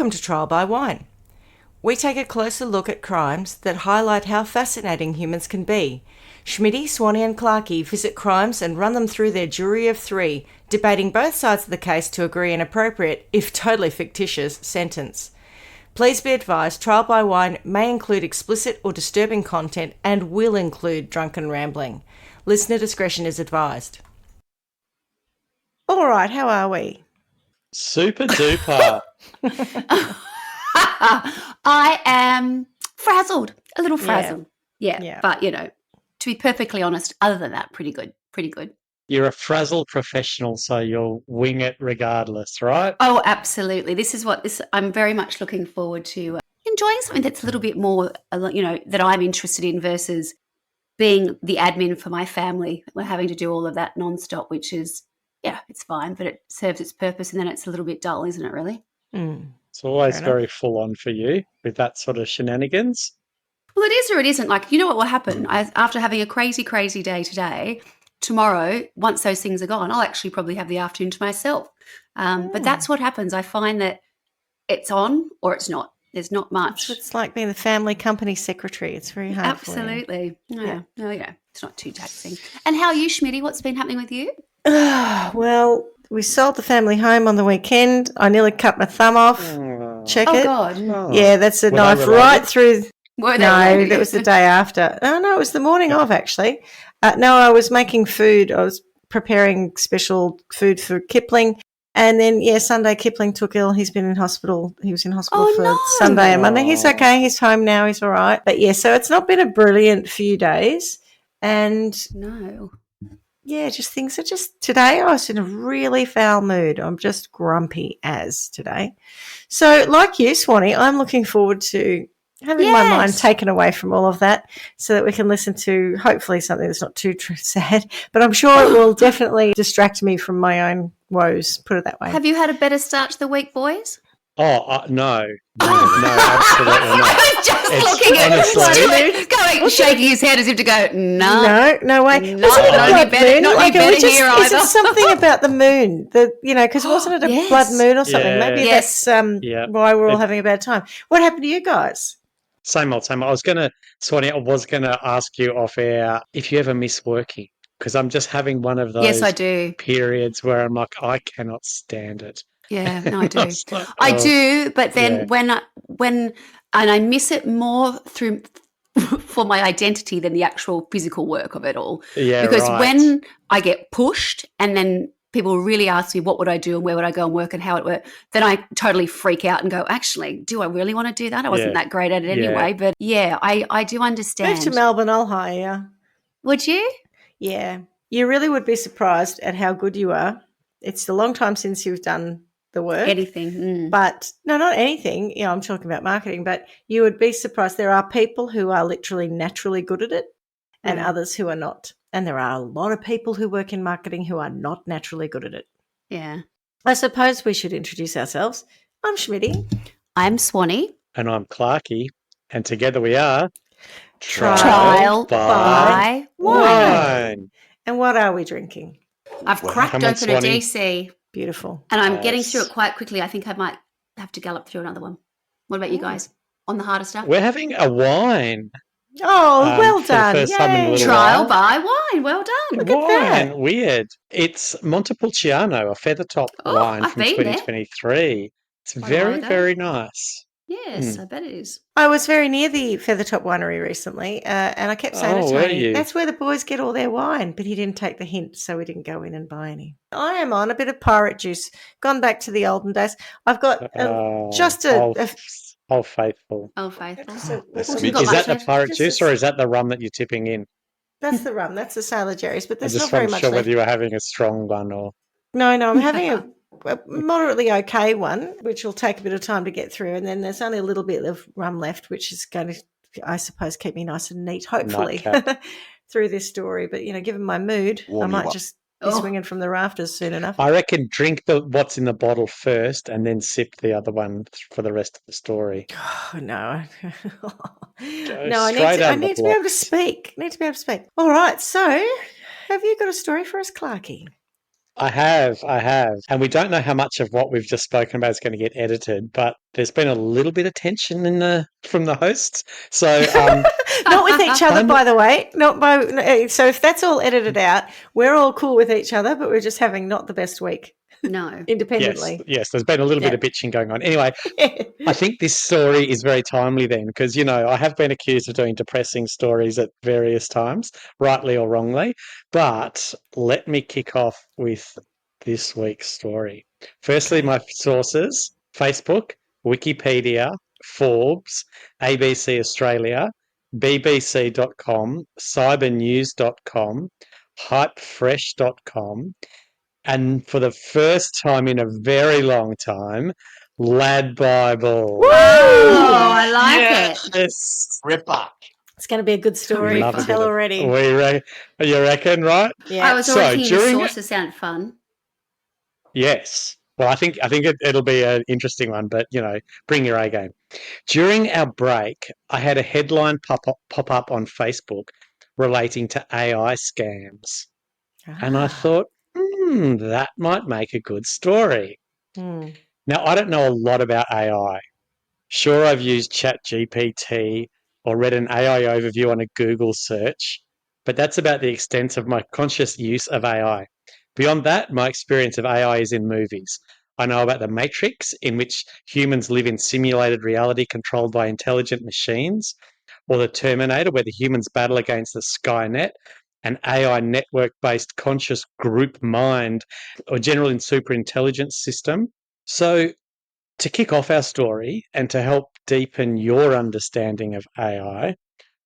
Welcome to Trial by Wine. We take a closer look at crimes that highlight how fascinating humans can be. Schmitty, Swanee and Clarky visit crimes and run them through their jury of three, debating both sides of the case to agree an appropriate, if totally fictitious, sentence. Please be advised, Trial by Wine may include explicit or disturbing content and will include drunken rambling. Listener discretion is advised. All right, how are we? Super duper. I am frazzled, a little frazzled. Yeah. But, to be perfectly honest, other than that, pretty good. You're a frazzled professional, so you'll wing it regardless, right? Oh, absolutely. This is I'm very much looking forward to enjoying something that's a little bit more, that I'm interested in versus being the admin for my family. We're having to do all of that nonstop, which is, it's fine, but it serves its purpose and then it's a little bit dull, isn't it, really? It's always very full on for you with that sort of shenanigans. Well, it is or it isn't. Like, you know what will happen? After having a crazy, crazy day today, tomorrow, once those things are gone, I'll actually probably have the afternoon to myself. But that's what happens. I find that it's on or it's not. There's not much. It's like being the family company secretary. It's very hard Absolutely. For you. Yeah. It's not too taxing. And how are you, Schmitty? What's been happening with you? Well, we sold the family home on the weekend. I nearly cut my thumb off. Check it. Oh, God. Yeah, that's a knife right through. No, that was the day after. No, it was the morning of, actually. No, I was making food. I was preparing special food for Kipling. And then, Sunday Kipling took ill. He's been in hospital. He was in hospital for Sunday and Monday. He's okay. He's home now. He's all right. But, so it's not been a brilliant few days. And just things are today I was in a really foul mood. I'm just grumpy as today. So like you, Swanee, I'm looking forward to having my mind taken away from all of that so that we can listen to hopefully something that's not too sad, but I'm sure it will definitely distract me from my own woes, put it that way. Have you had a better start to the week, boys? Oh, no, absolutely not. I was just looking at Stuart going, shaking his head as if to go, no way. Not better here either. Is it something about the moon? Because wasn't it a blood moon or something? Yeah. Maybe that's why we're all having a bad time. What happened to you guys? Same old. Swanee, I was going to ask you off air if you ever miss working, because I'm just having one of those I do. periods where I'm like, I cannot stand it. Yeah, no, I do. I do, but then when I miss it more through for my identity than the actual physical work of it all. Yeah, because when I get pushed and then people really ask me what would I do and where would I go and work and how it worked, then I totally freak out and go, actually, do I really want to do that? I wasn't that great at it anyway. But I do understand. Move to Melbourne, I'll hire you. Would you? Yeah. You really would be surprised at how good you are. It's a long time since you've done the work. Anything. But no, not anything. I'm talking about marketing, but you would be surprised. There are people who are literally naturally good at it and others who are not. And there are a lot of people who work in marketing who are not naturally good at it. Yeah. I suppose we should introduce ourselves. I'm Schmitty. I'm Swanee. And I'm Clarky. And together we are Trial by Wine. And what are we drinking? I've cracked open a DC. Beautiful. And I'm getting through it quite quickly. I think I might have to gallop through another one. What about you guys? On the harder stuff? We're having a wine. Oh, well done. Trial by Wine. Well done. Look at that. Weird. It's Montepulciano, a feathertop wine from 2023. It's very, very nice. Yes, I bet it is. I was very near the Feathertop Winery recently, and I kept saying to Tony, that's where the boys get all their wine, but he didn't take the hint, so we didn't go in and buy any. I am on a bit of pirate juice, gone back to the olden days. I've got Old Faithful. Old Faithful. Is that the pirate juice or is that the rum that you're tipping in? That's the rum. That's the Sailor Jerry's, but there's not very much sure left. whether you were having a strong one or... No, I'm having a moderately okay one, which will take a bit of time to get through, and then there's only a little bit of rum left, which is going to, I suppose, keep me nice and neat, hopefully, through this story. But, given my mood, I might just be swinging from the rafters soon enough. I reckon drink what's in the bottle first and then sip the other one for the rest of the story. Oh, no. I need to be able to speak. All right, so have you got a story for us, Clarky? I have. And we don't know how much of what we've just spoken about is going to get edited, but there's been a little bit of tension from the hosts. So Not with each other, I'm- by the way. Not by. So if that's all edited out, we're all cool with each other, but we're just having not the best week No. independently. yes, there's been a little bit Yeah. of bitching going on. Anyway, I think this story is very timely then, because, I have been accused of doing depressing stories at various times, rightly or wrongly. But let me kick off with this week's story. Firstly, Okay. my sources: Facebook, Wikipedia, Forbes, ABC Australia, BBC.com, cybernews.com, hypefresh.com, and for the first time in a very long time, Lad Bible. Woo! Oh, I like it. Yes. Ripper. It's going to be a good story. Love I a can tell already. You reckon, right? Yeah. I was already So thinking the during- sources sound fun. Yes. Well, I think it'll be an interesting one, but bring your A game. During our break, I had a headline pop up on Facebook relating to AI scams, and I thought, that might make a good story. Hmm. Now, I don't know a lot about AI. Sure, I've used ChatGPT or read an AI overview on a Google search, but that's about the extent of my conscious use of AI. Beyond that, my experience of AI is in movies. I know about The Matrix, in which humans live in simulated reality controlled by intelligent machines, or The Terminator, where the humans battle against the Skynet, an AI network based conscious group mind or general and superintelligence system. So, to kick off our story and to help deepen your understanding of AI,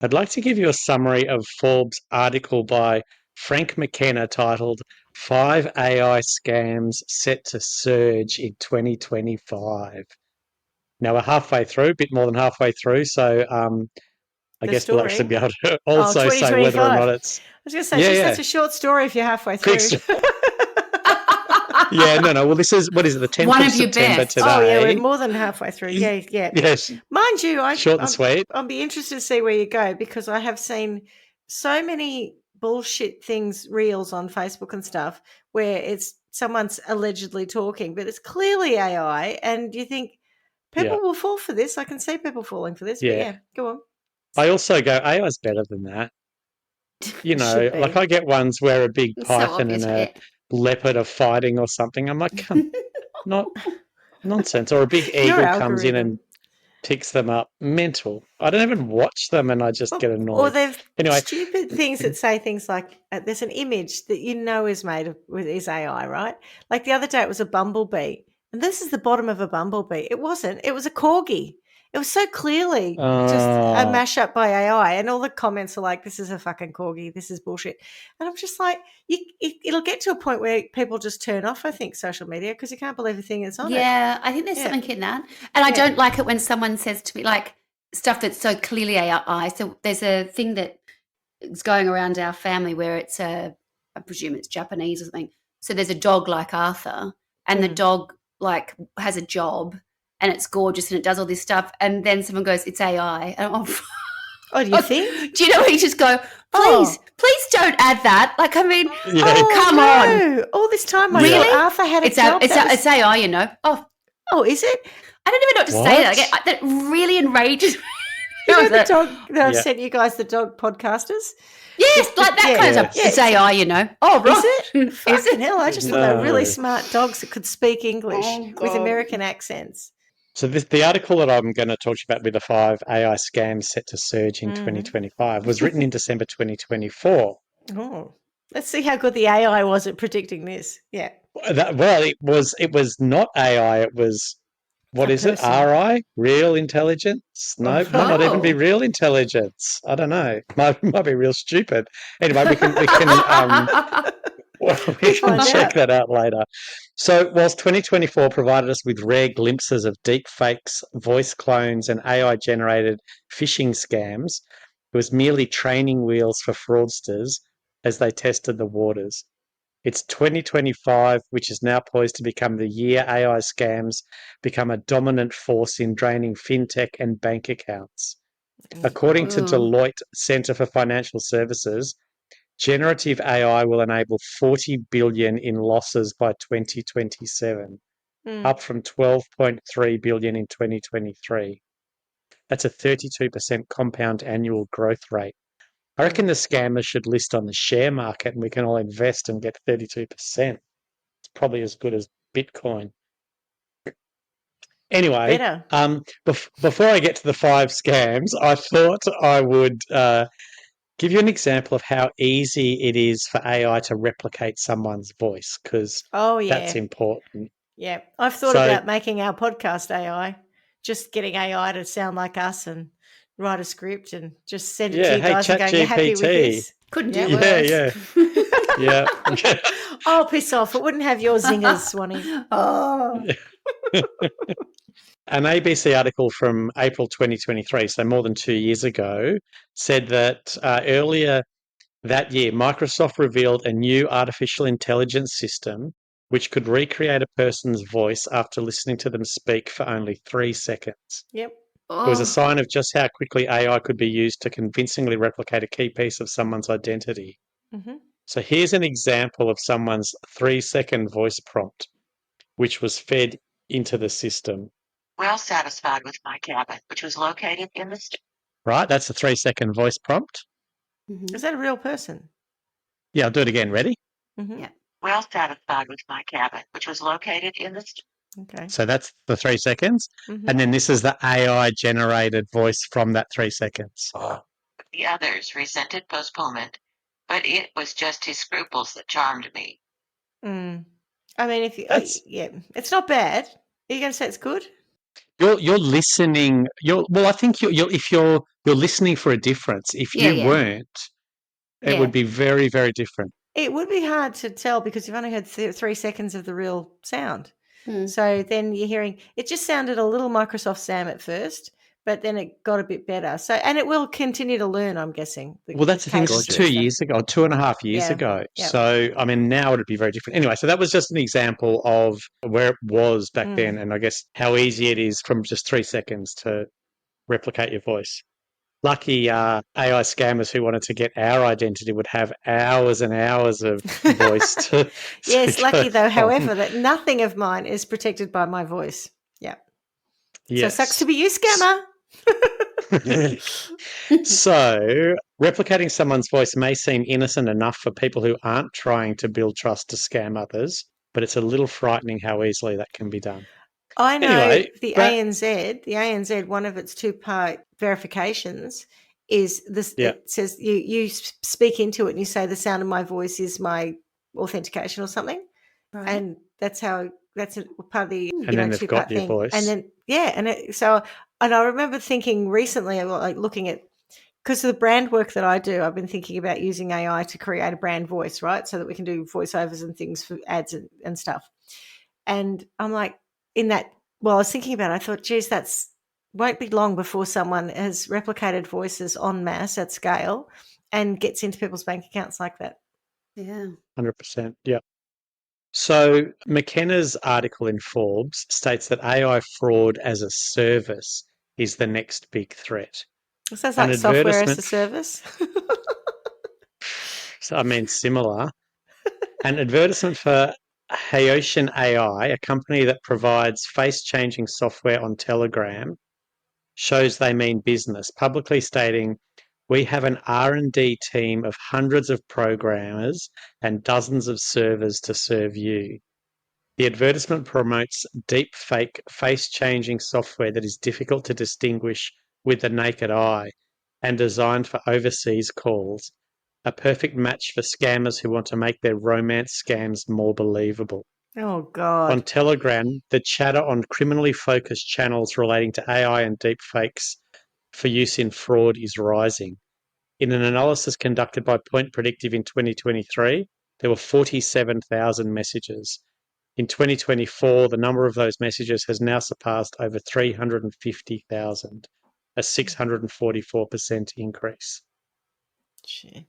I'd like to give you a summary of Forbes' article by Frank McKenna titled 5 AI Scams Set to Surge in 2025. Now we're halfway through, a bit more than halfway through, so I The guess we'll actually story? be able to also say whether or 2025. not I it's... was going to say, geez, that's a short story if you're halfway Quick through. Yeah, no. Well, this is, what is it, the 10th One of of your September best. today. Oh, yeah, we're more than halfway through. Yeah, yeah. Yes, Mind you, short and sweet. I'll be interested to see where you go, because I have seen so many bullshit things, reels on Facebook and stuff, where it's someone's allegedly talking, but it's clearly AI, and you think people Yeah, will fall for this. I can see people falling for this, but yeah. yeah, go on. I also go, AI's better than that. Should be. Like I get ones where a big It's so python obvious, and a yeah. leopard are fighting or something. I'm like, come, not nonsense. Or a big Your eagle comes in and algorithm. picks them up. Mental. I don't even watch them and I just get Or annoyed. they've Anyway, stupid things that say things like, there's an image that is made of is AI, right? Like the other day, it was a bumblebee, and this is the bottom of a bumblebee. It wasn't. It was a corgi. It was so clearly just a oh, mashup by AI, and all the comments are like, "This is a fucking corgi. This is bullshit." And I'm just like, it'll get to a point where people just turn off. I think social media, because you can't believe the thing that's on it. Yeah, I think there's Yeah. something in that. And I Yeah. don't like it when someone says to me, like, stuff that's so clearly AI. So there's a thing that is going around our family where it's I presume it's Japanese or something. So there's a dog like Arthur, and the dog like has a job, and it's gorgeous and it does all this stuff. And then someone goes, "It's AI." And Oh, do you think? do you know? You just go, Oh. please don't add that. Like, I mean, yeah. Oh, come on. no. All this time, I Really? thought Arthur had a It's job. it's AI, you know. Oh, is it? I don't even know what to say. Like, that really enrages me. You know the dog that I've Yeah. sent you guys, the dog podcasters? Yes, like that kind of stuff. Yes. It's AI, you know. Oh, right. Is it? Is Fucking it? hell, I just thought they were really No. smart dogs that could speak English Oh, with God. American accents. So the article that I'm going to talk to you about with the 5 AI scams set to surge in 2025 was written in December 2024. Oh, let's see how good the AI was at predicting this. Yeah. It was not AI. It was, what A is it? person. RI? Real intelligence? No, Oh. might not even be Oh. real intelligence. I don't know. Might be real stupid. Anyway, we can we can find check out. that out later. So, whilst 2024 provided us with rare glimpses of deep fakes, voice clones, and AI-generated phishing scams, it was merely training wheels for fraudsters as they tested the waters. It's 2025, which is now poised to become the year AI scams become a dominant force in draining fintech and bank accounts. According to Ooh. Deloitte Centre for Financial Services, generative AI will enable 40 billion in losses by 2027, up from 12.3 billion in 2023. That's a 32% compound annual growth rate. I reckon the scammers should list on the share market and we can all invest and get 32%. It's probably as good as Bitcoin. Anyway, Better. before I get to the 5 scams, I thought I would give you an example of how easy it is for AI to replicate someone's voice, because Oh, yeah. that's important. Yeah. I've thought about making our podcast AI, just getting AI to sound like us and write a script and just send it to you guys and going, "You're happy with this?" Couldn't do worse. Yeah. Oh, piss off. It wouldn't have your zingers, Swanee. Oh. An ABC article from April 2023, so more than 2 years ago, said that earlier that year, Microsoft revealed a new artificial intelligence system which could recreate a person's voice after listening to them speak for only 3 seconds. Yep. It was a sign of just how quickly AI could be used to convincingly replicate a key piece of someone's identity. Mm-hmm. So here's an example of someone's 3-second voice prompt, which was fed into the system. Well satisfied with my cabin, which was located in the... Right, that's a 3-second voice prompt. Mm-hmm. Is that a real person? Yeah, I'll do it again. Ready? Mm-hmm. Yeah. Well satisfied with my cabin, which was located in the... Okay. So that's the 3 seconds. Mm-hmm. And then this is the AI generated voice from that 3 seconds. The others resented postponement, but it was just his scruples that charmed me. I mean, if you, yeah, it's not bad. Are you going to say it's good? You're listening. I think if you're listening for a difference. If you weren't, it would be very, very different. It would be hard to tell because you've only heard 3 seconds of the real sound. Mm. So then you're hearing it just sounded a little Microsoft Sam at first, but then it got a bit better. So, and it will continue to learn, I'm guessing. Well, that's the thing. This is 2 years ago, 2.5 years ago. Yeah. So, I mean, now it would be very different. Anyway, so that was just an example of where it was back then, and I guess how easy it is from just 3 seconds to replicate your voice. Lucky AI scammers who wanted to get our identity would have hours and hours of voice to. Yes, lucky though, however, that nothing of mine is protected by my voice. Yeah. Yes. So sucks to be you, scammer. So, replicating someone's voice may seem innocent enough for people who aren't trying to build trust to scam others, but it's a little frightening how easily that can be done. I know the ANZ, one of its 2-part verifications is this. Yeah. It says you speak into it and you say the sound of my voice is my authentication or something, right. And that's how that's part of the and then they've got your thing. Voice, and then and I remember thinking recently, like looking at because of the brand work that I do, I've been thinking about using AI to create a brand voice, right, so that we can do voiceovers and things for ads and stuff. And I'm like. I was thinking about it, I thought, geez, won't be long before someone has replicated voices en masse at scale and gets into people's bank accounts like that. Yeah. 100%. Yeah. So McKenna's article in Forbes states that AI fraud as a service is the next big threat. It sounds like software as a service. So, I mean, similar. An advertisement for Haotian AI, a company that provides face-changing software on Telegram, shows they mean business, publicly stating, "We have an R&D team of hundreds of programmers and dozens of servers to serve you." The advertisement promotes deep fake face-changing software that is difficult to distinguish with the naked eye and designed for overseas calls. A perfect match for scammers who want to make their romance scams more believable. Oh, God. On Telegram, the chatter on criminally focused channels relating to AI and deepfakes for use in fraud is rising. In an analysis conducted by Point Predictive in 2023, there were 47,000 messages. In 2024, the number of those messages has now surpassed over 350,000, a 644% increase. Gee.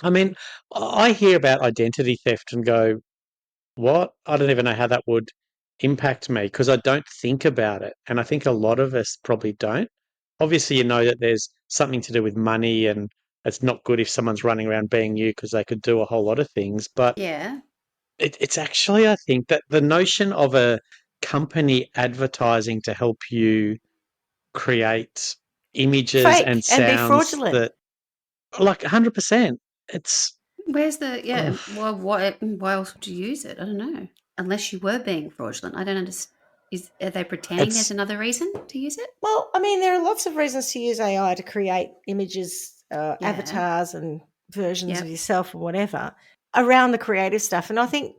I mean, I hear about identity theft and go, what? I don't even know how that would impact me because I don't think about it. And I think a lot of us probably don't. Obviously, you know that there's something to do with money and it's not good if someone's running around being you because they could do a whole lot of things. But Yeah. it's actually, I think, that the notion of a company advertising to help you create images and Fake and be sounds fraudulent. that, like, 100%, it's Where's the ugh. Well, why else would you use it? I don't know. Unless you were being fraudulent, I don't understand. Are they pretending there's It's another reason to use it? Well, I mean, there are lots of reasons to use AI to create images, Yeah. avatars, and versions of Yep. yourself or whatever around the creative stuff. And I think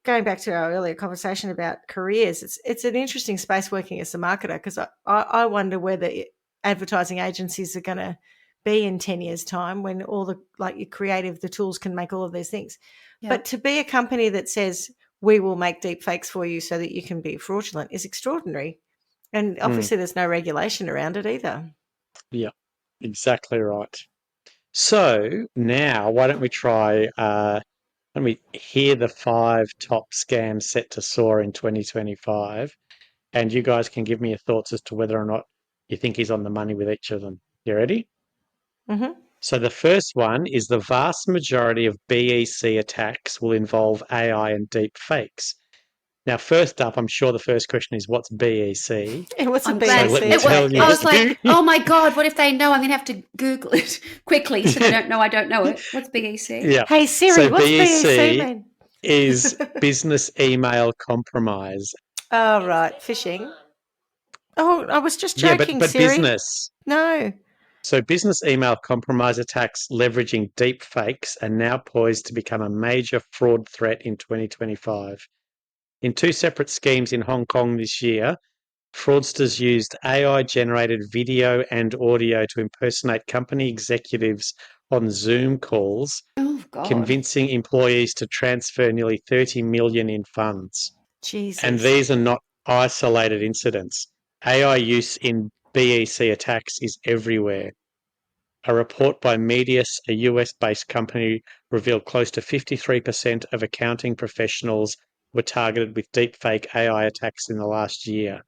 going back to our earlier conversation about careers, it's an interesting space working as a marketer because I wonder whether advertising agencies are going to be in 10 years' time when all the like your creative, the tools can make all of these things. Yep. But to be a company that says we will make deep fakes for you so that you can be fraudulent is extraordinary. And obviously there's no regulation around it either. yeah, exactly right. So now, why don't we try? Let me hear the 5 top scams set to soar in 2025, and you guys can give me your thoughts as to whether or not you think he's on the money with each of them. You ready? Mm-hmm. So the first one is the vast majority of BEC attacks will involve AI and deep fakes. Now, first up, I'm sure the first question is what's BEC? And what's a I'm BAC? glad So let me it was. tell you. I was like, oh my God, what if they know? I'm going to have to Google it quickly so they don't know I don't know it. What's BEC? Yeah. Hey Siri, So what's BAC BEC mean? is business email compromise. Oh, right, phishing. Oh, I was just Yeah, joking, but Siri. business. No. So business email compromise attacks leveraging deep fakes are now poised to become a major fraud threat in 2025. In 2 separate schemes in Hong Kong this year, fraudsters used AI-generated video and audio to impersonate company executives on Zoom calls, Oh God. convincing employees to transfer nearly 30 million in funds. Jesus. And these are not isolated incidents. AI use in BEC attacks is everywhere. A report by Medius, a US-based company, revealed close to 53% of accounting professionals were targeted with deepfake AI attacks in the last year.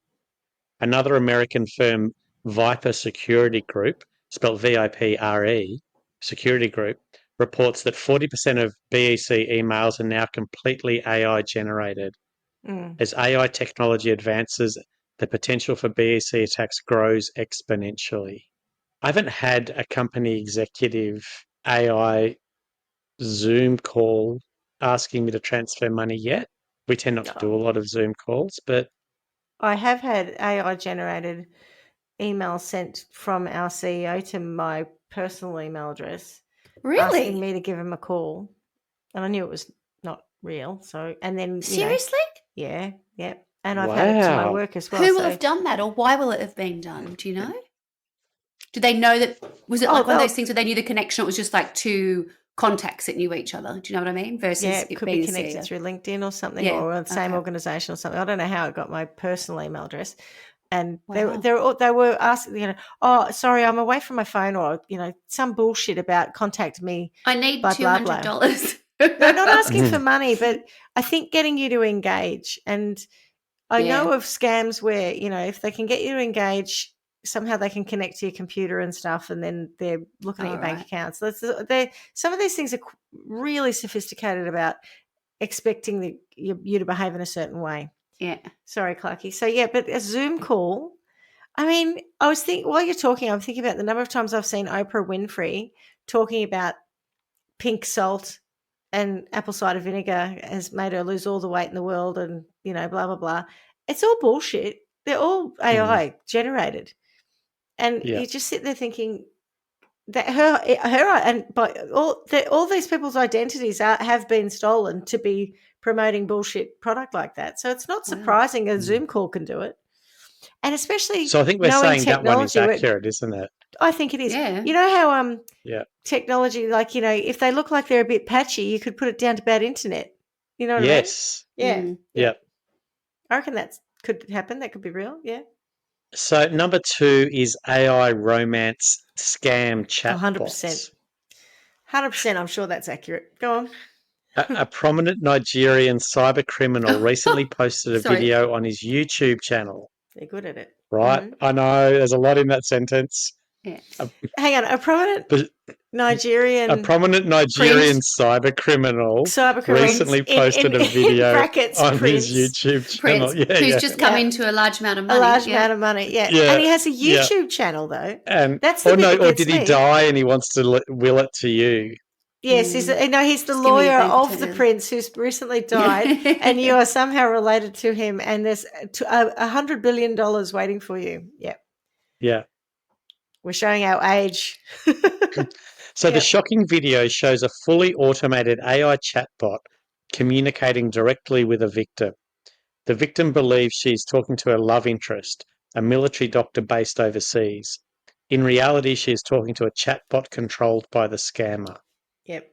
Another American firm, Viper Security Group, spelled VIPRE, Security Group, reports that 40% of BEC emails are now completely AI generated. As AI technology advances, the potential for BEC attacks grows exponentially. I haven't had a company executive AI Zoom call asking me to transfer money yet. We tend not to do a lot of Zoom calls, but I have had AI generated emails sent from our CEO to my personal email address Really? asking me to give him a call. And I knew it was not real. So, and then, Seriously? yeah. And I've had it to my wow. work as well. Who will have done that, or why will it have been done? Do you know? Do they know that? Was it Oh, like one of those things where they knew the connection? It was just like 2 contacts that knew each other. Do you know what I mean? Versus Yeah, it it could being be the connected CEO. through LinkedIn or something, Yeah, or the same okay. organisation or something. I don't know how it got my personal email address. And Wow. they were asking, oh, sorry, I'm away from my phone, or some bullshit about contact me. I need Blah, blah, blah. $200. No, not asking for money, but I think getting you to engage. And I know of scams where, if they can get you to engage, somehow they can connect to your computer and stuff, and then they're looking at your bank accounts. Some of these things are really sophisticated about expecting you to behave in a certain way. Yeah. Sorry, Clarky. So, yeah, but a Zoom call, I mean, I was thinking, while you're talking, I'm thinking about the number of times I've seen Oprah Winfrey talking about pink salt and apple cider vinegar has made her lose all the weight in the world and, blah, blah, blah. It's all bullshit. They're all AI generated. And you just sit there thinking that her and but all these people's identities have been stolen to be promoting bullshit product like that. So it's not surprising a Zoom call can do it. And especially So I think we're knowing saying that one is technology, accurate, isn't it? I think it is. Yeah. You know how technology, like, if they look like they're a bit patchy, you could put it down to bad internet. You know what Yes. I mean? Yeah. Yep. I reckon that could happen. That could be real. Yeah. So number 2 is AI romance scam chatbots. 100%. I'm sure that's accurate. Go on. A prominent Nigerian cyber criminal recently posted a video on his YouTube channel. They're good at it. Right? I know, there's a lot in that sentence. Yeah. Hang on, a prominent Nigerian prominent Nigerian cyber criminal recently posted a video brackets, on his Prince. YouTube channel. Prince, who's just come into a large amount of money. A large amount of money, yeah. And he has a YouTube channel, though. And that's the bit that gets did he me. die and he wants to will it to you? Yes, he's the lawyer of the prince who's recently died, and you are somehow related to him, and there's $100 billion waiting for you. Yeah. Yeah. We're showing our age. So the shocking video shows a fully automated AI chatbot communicating directly with a victim. The victim believes she's talking to her love interest, a military doctor based overseas. In reality, she is talking to a chatbot controlled by the scammer. Yep.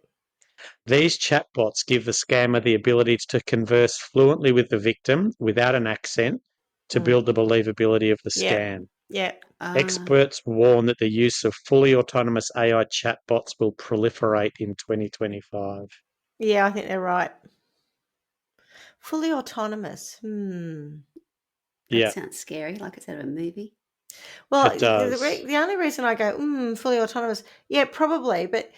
These chatbots give the scammer the ability to converse fluently with the victim without an accent to build the believability of the scam. Yeah. Experts warn that the use of fully autonomous AI chatbots will proliferate in 2025. Yeah, I think they're right. Fully autonomous. That sounds scary, like it's out of a movie. Well, it does. The only reason I go, fully autonomous, yeah, probably. But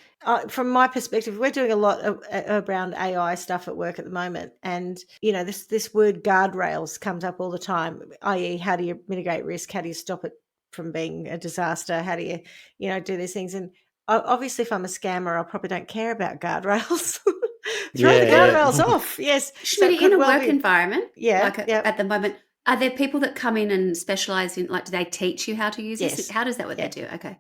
from my perspective, we're doing a lot around AI stuff at work at the moment. And, this word guardrails comes up all the time, i.e. how do you mitigate risk? How do you stop it from being a disaster? How do you, do these things? And obviously, if I'm a scammer, I probably don't care about guardrails. Throw the guardrails off. Yes. So in a work environment, like at the moment, are there people that come in and specialize in, do they teach you how to use this? How does that what they do? Okay.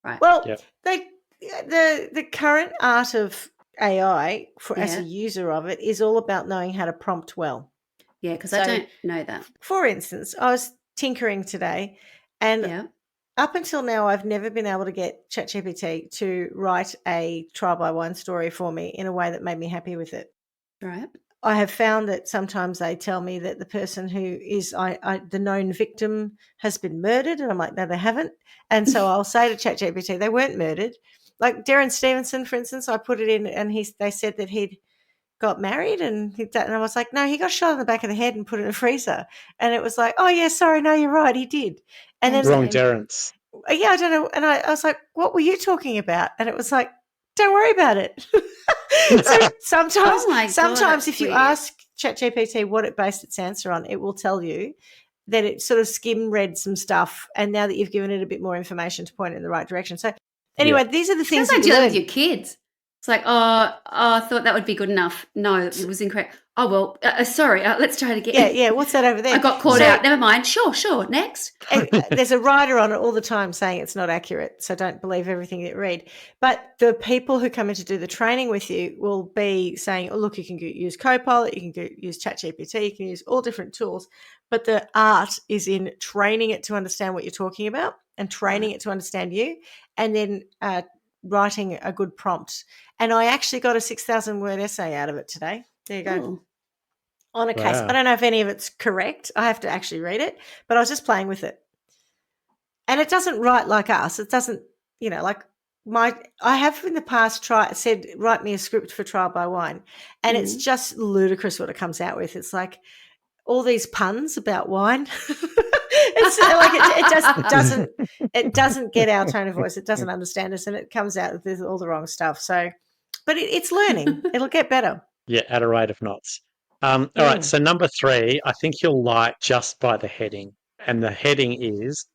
Right. Well, the current art of AI as a user of it is all about knowing how to prompt well. Yeah, because I don't know that. For instance, I was tinkering today, and up until now, I've never been able to get ChatGPT to write a trial by wine story for me in a way that made me happy with it. Right. I have found that sometimes they tell me that the person who is the known victim has been murdered, and I'm like, no, they haven't. And so I'll say to ChatGPT, they weren't murdered. Like Darren Stevenson, for instance, I put it in, and they said that he'd got married, and I was like, no, he got shot in the back of the head and put in a freezer. And it was like, oh yeah, sorry, no, you're right, he did. And then wrong, Darren's. Yeah, I don't know. And I was like, what were you talking about? And it was like, don't worry about it. So sometimes if you ask ChatGPT what it based its answer on, it will tell you that it sort of skim read some stuff, and now that you've given it a bit more information to point it in the right direction. So anyway, these are the things that you learn with your kids. It's like, I thought that would be good enough. No, it was incorrect. Oh, well, sorry, let's try it again. Yeah, what's that over there? I got caught out. Never mind. Sure, next. There's a writer on it all the time saying it's not accurate, so don't believe everything that you read. But the people who come in to do the training with you will be saying, oh, look, you can use Copilot, you can use ChatGPT, you can use all different tools. But the art is in training it to understand what you're talking about and training it to understand you, and then writing a good prompt. And I actually got a 6,000-word essay out of it today. There you go. Ooh. On a case. I don't know if any of it's correct. I have to actually read it, but I was just playing with it. And it doesn't write like us. It doesn't, like I have in the past said, write me a script for Trial by Wine. And it's just ludicrous what it comes out with. It's like all these puns about wine. It's like it doesn't get our tone of voice. It doesn't understand us, and it comes out with all the wrong stuff. So, but it's learning. It'll get better. Yeah, at a rate of knots. All right, so number 3, I think you'll like just by the heading. And the heading is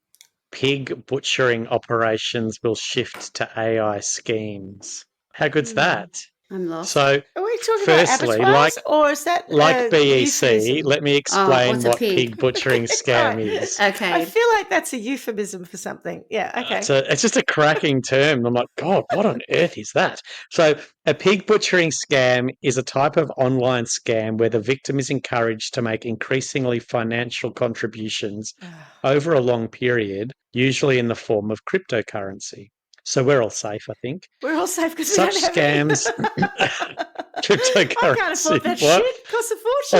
pig butchering operations will shift to AI schemes. How good's that? I'm lost. So, are we talking firstly, about abattoirs, or is that like BEC, euphemism? let me explain what pig butchering scam is. Okay. I feel like that's a euphemism for something. Yeah, okay. It's just a cracking term. I'm like, God, what on earth is that? So a pig butchering scam is a type of online scam where the victim is encouraged to make increasingly financial contributions over a long period, usually in the form of cryptocurrency. So we're all safe, I think. We're all safe because we Such don't have scams, I cryptocurrency. can't afford that what? shit. It costs a fortune.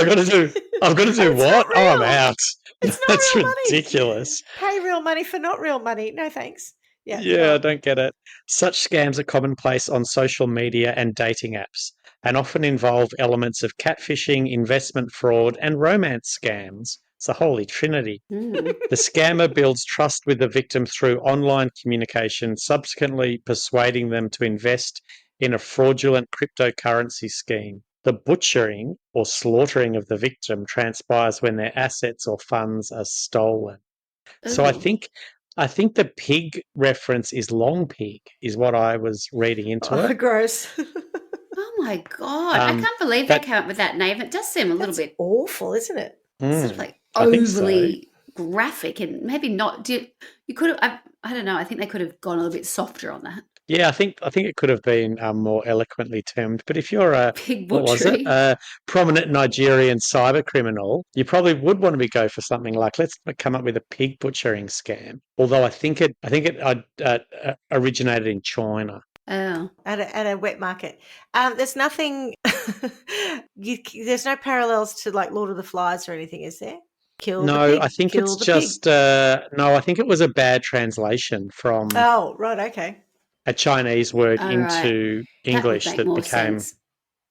I've got to do what? Oh, I'm out. It's not That's real ridiculous. Money. Pay real money for not real money. No thanks. Yeah, I don't get it. Such scams are commonplace on social media and dating apps, and often involve elements of catfishing, investment fraud, and romance scams. It's a holy trinity. Mm. The scammer builds trust with the victim through online communication, subsequently persuading them to invest in a fraudulent cryptocurrency scheme. The butchering or slaughtering of the victim transpires when their assets or funds are stolen. So I Ooh. think the pig reference is long pig, is what I was reading into Oh, it. gross. Oh my God. I can't believe they But came up with that name. It does seem a little That's bit awful, isn't it? sort of like I think so. overly graphic and maybe not. You could have, I don't know. I think they could have gone a little bit softer on that. Yeah, I think it could have been more eloquently termed. But if you're Pig what was it, butchery. a prominent Nigerian cyber criminal, you probably would want to go for something like, let's come up with a pig butchering scam. Although I think it originated in China. Oh. At a wet market. There's nothing. There's no parallels to like Lord of the Flies or anything, is there? Kill the No, pig. I think Kill it's the pig. just no. I think it was a bad translation from Oh, right. Okay. a Chinese word All right. into That would English make that more became sense.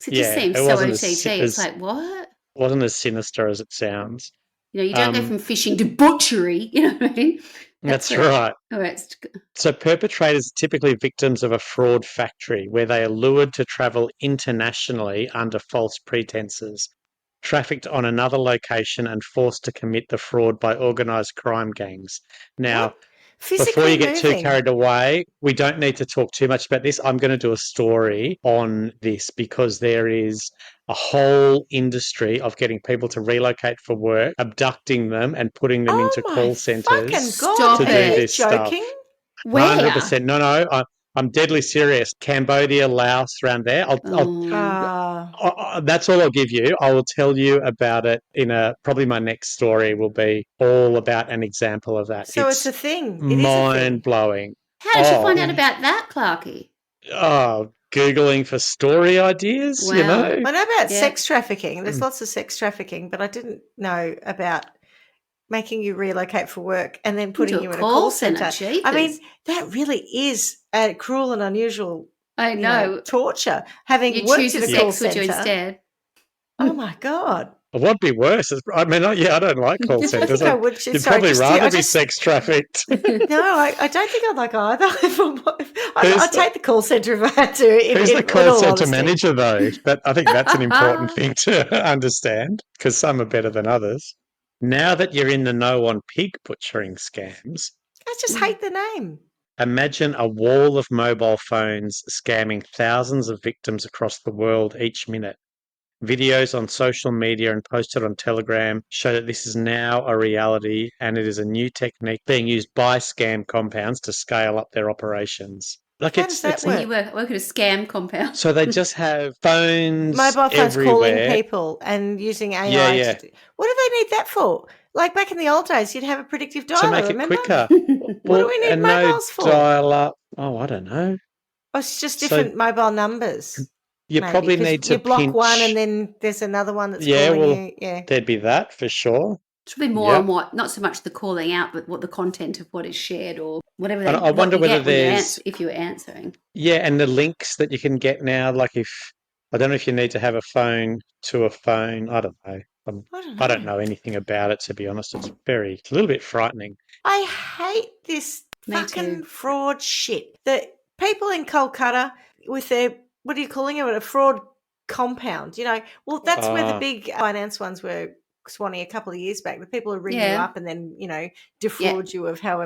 It just seems it so wasn't OTT. It's like, what? wasn't as sinister as it sounds. You don't go from fishing to butchery. You know what I mean? That's right. Oh, it's So perpetrators are typically victims of a fraud factory where they are lured to travel internationally under false pretenses, trafficked on another location and forced to commit the fraud by organised crime gangs. Now, What? before Physically you get too moving. carried away, we don't need to talk too much about this. I'm going to do a story on this because there is a whole industry of getting people to relocate for work, abducting them and putting them Oh into my call centres fucking god! Stop to Are do it. you this stuff. joking? Where? 100%. No, I'm deadly serious. Cambodia, Laos, around there. That's all I'll give you. I will tell you about it probably my next story will be all about an example of that. So it's a thing. It is a thing. Mind blowing. How did you find out about that, Clarky? Googling for story ideas, you Wow. know. I know about Yeah. sex trafficking. There's lots of sex trafficking, but I didn't know about making you relocate for work and then putting Into you a in a call centre, center. I mean, jeepers. that really is a cruel and unusual, I know. torture. Having You'd worked choose in the a call sex, would you, center. instead? Oh my god! What'd be worse? I don't like call I centers. think I would. You'd Sorry, probably just rather I be just sex trafficked. no. I don't think I'd like either. Who's I'd take the call center if I had to. Who's the In call all center honesty. manager, though? I think that's an important thing to understand because some are better than others. Now that you're in the know on pig butchering scams, I just hate the name. imagine a wall of mobile phones scamming thousands of victims across the world each minute. Videos on social media and posted on Telegram show that this is now a reality and it is a new technique being used by scam compounds to scale up their operations. How does that When work? you work at a scam compound. So they just have phones Mobile phones everywhere. calling people and using AI. Yeah. What do they need that for? Like back in the old days, you'd have a predictive dialer. To make it remember? quicker. What do we need and no mobiles for? dial up. Oh, I don't know. Oh, it's just So different mobile numbers. you Maybe, probably 'cause need to you block pinch. one and then there's another one that's Yeah, calling well, you. Yeah. there'd be that for sure. Should be more on what, not so much the calling out, but what the content of what is shared or whatever And I what wonder you whether get when there's if you're answering. Yeah, and the links that you can get now, like I don't know if you need to have a phone to a phone. I don't know. I don't know anything about it, to be honest. It's a little bit frightening. I hate this Me fucking too. fraud shit. The people in Kolkata with their, what are you calling it, a fraud compound, well, that's where the big finance ones were, Swanee, a couple of years back. The people who ring you Yeah. up and then, defraud you of how,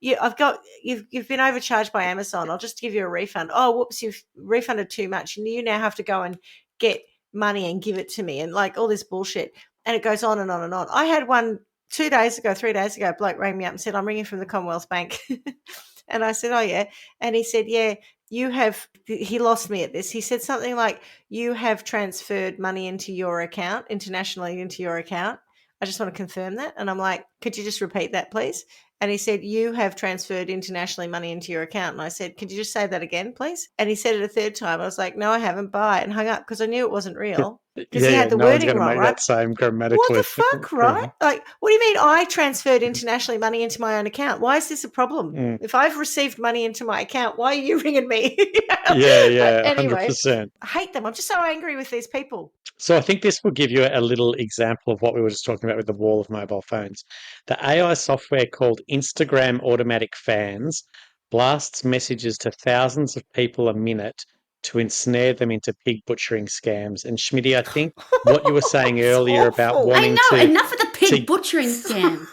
you've been overcharged by Amazon. I'll just give you a refund. Oh, whoops, you've refunded too much. And you now have to go and get money and give it to me and like all this bullshit. And it goes on and on and on. I had one 3 days ago, a bloke rang me up and said, I'm ringing from the Commonwealth Bank. And I said, oh, yeah. And he said, yeah, he lost me at this. He said something like, you have transferred money into your account, internationally into your account. I just want to confirm that. And I'm like, could you just repeat that, please? And he said, you have transferred internationally money into your account. And I said, could you just say that again, please? And he said it a third time. I was like, no, I haven't. Bye. And hung up because I knew it wasn't real. because he had the no one's wording going to wrong, make right? that same What grammatical the fuck, right? Like, what do you mean I transferred internationally money into my own account? Why is this a problem? Mm. If I've received money into my account, why are you ringing me? Yeah, Anyway, 100%. I hate them. I'm just so angry with these people. So I think this will give you a little example of what we were just talking about with the wall of mobile phones. The AI software called Instagram Automatic Fans blasts messages to thousands of people a minute to ensnare them into pig butchering scams. And Schmitty, I think what you were saying It's earlier about awful. I wanting know. to Enough of the pig butchering scam.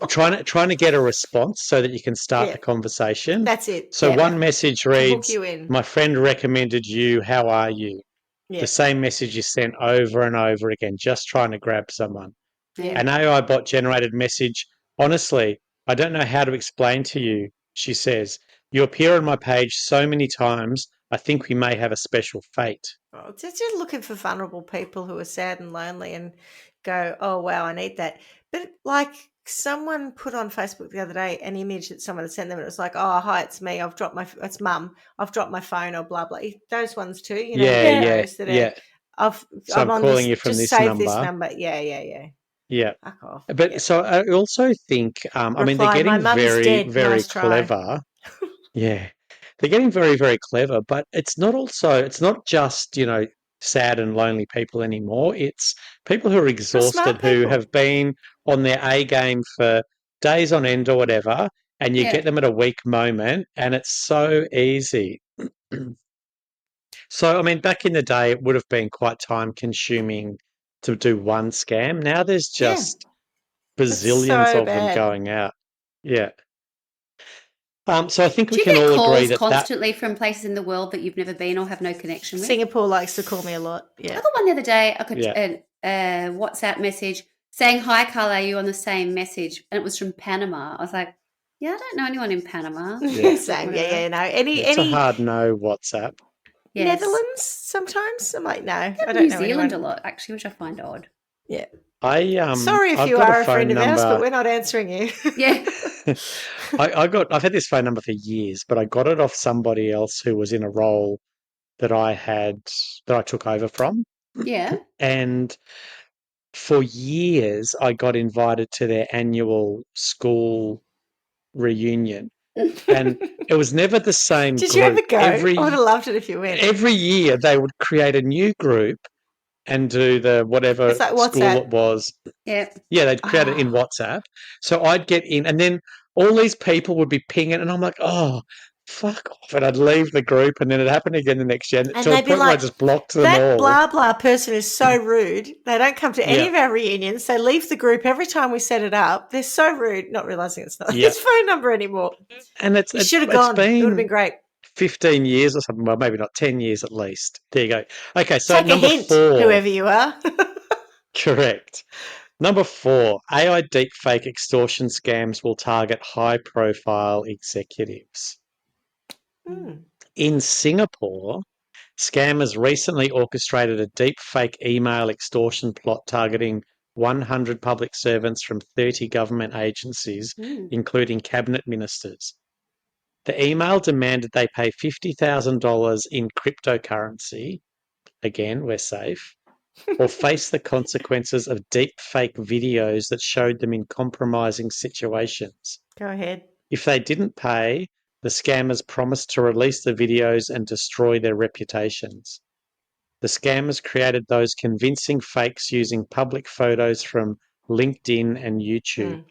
trying to get a response so that you can start Yeah. the conversation. That's it. So Yeah. one message Hook reads, you in. "My friend recommended you. How are you?" Yeah. The same message is sent over and over again, just trying to grab someone. Yeah. An AI bot generated message. Honestly, I don't know how to explain to you, she says. You appear on my page so many times, I think we may have a special fate. Oh, just looking for vulnerable people who are sad and lonely and go, oh, wow, I need that. But like someone put on Facebook the other day an image that someone had sent them and it was like, oh, hi, it's me. It's mum. I've dropped my phone or blah, blah. Those ones too, you Yeah, get Yeah. those that yeah. are, So I'm I'm on calling this, you from just this save this number. number. Yeah. Yeah. Fuck off. But Yep. so I also think, I mean, they're Reply, my getting mum's very, dead. very Nice try. clever. Yeah. They're getting very, very clever, but it's not just, sad and lonely people anymore. It's people who are For exhausted, smart who people. have been on their A game for days on end or whatever, and you Yeah. get them at a weak moment, and it's so easy. So, I mean, back in the day, it would have been quite time consuming to do one scam. Now there's Yeah. just It's bazillions so of them bad. going out. Yeah. So I think Do we you can get all agree calls that constantly from places in the world that you've never been or have no connection with? Singapore likes to call me a lot. Yeah. I got one the other day. I got Yeah. a WhatsApp message saying, "Hi, Carla, are you on the same message?" And it was from Panama. I was like, "Yeah, I don't know anyone in Panama." Yeah. Same. Whatever. Yeah. No. It's a Any hard no WhatsApp. Yes. Netherlands sometimes? I'm like, no, I New don't know Zealand anyone. a lot, actually, which I find odd. Yeah. I've Sorry if you got are a a friend phone of ours, but number. we're not answering you. Yeah. I've had this phone number for years, but I got it off somebody else who was in a role that I took over from. Yeah. And for years, I got invited to their annual school reunion, and it was never the same Did you group. ever go? I would have loved it if you went. Every year, they would create a new group and do the whatever It's like school WhatsApp. it was. Yeah. Yeah, they'd create it in Oh. WhatsApp. So I'd get in, and then all these people would be pinging, and I'm like, oh, fuck off. And I'd leave the group, and then it happened again the next year, And to the they'd be point where I like, just blocked them that all. blah blah person is so rude. They don't come to any Yeah. of our reunions. They leave the group every time we set it up. They're so rude, not realizing it's not Yeah. his phone number anymore. And You should have it's gone. It would have been been great. 15 years or something. Well, maybe not 10 years at least. There you go. Okay, so Take a number hint, 4. whoever you are. Correct. Number 4, AI deepfake extortion scams will target high-profile executives. In Singapore, scammers recently orchestrated a deepfake email extortion plot targeting 100 public servants from 30 government agencies, including cabinet ministers. The email demanded they pay $50,000 in cryptocurrency. Again, we're safe. Or face the consequences of deepfake videos that showed them in compromising situations. Go ahead. If they didn't pay, the scammers promised to release the videos and destroy their reputations. The scammers created those convincing fakes using public photos from LinkedIn and YouTube.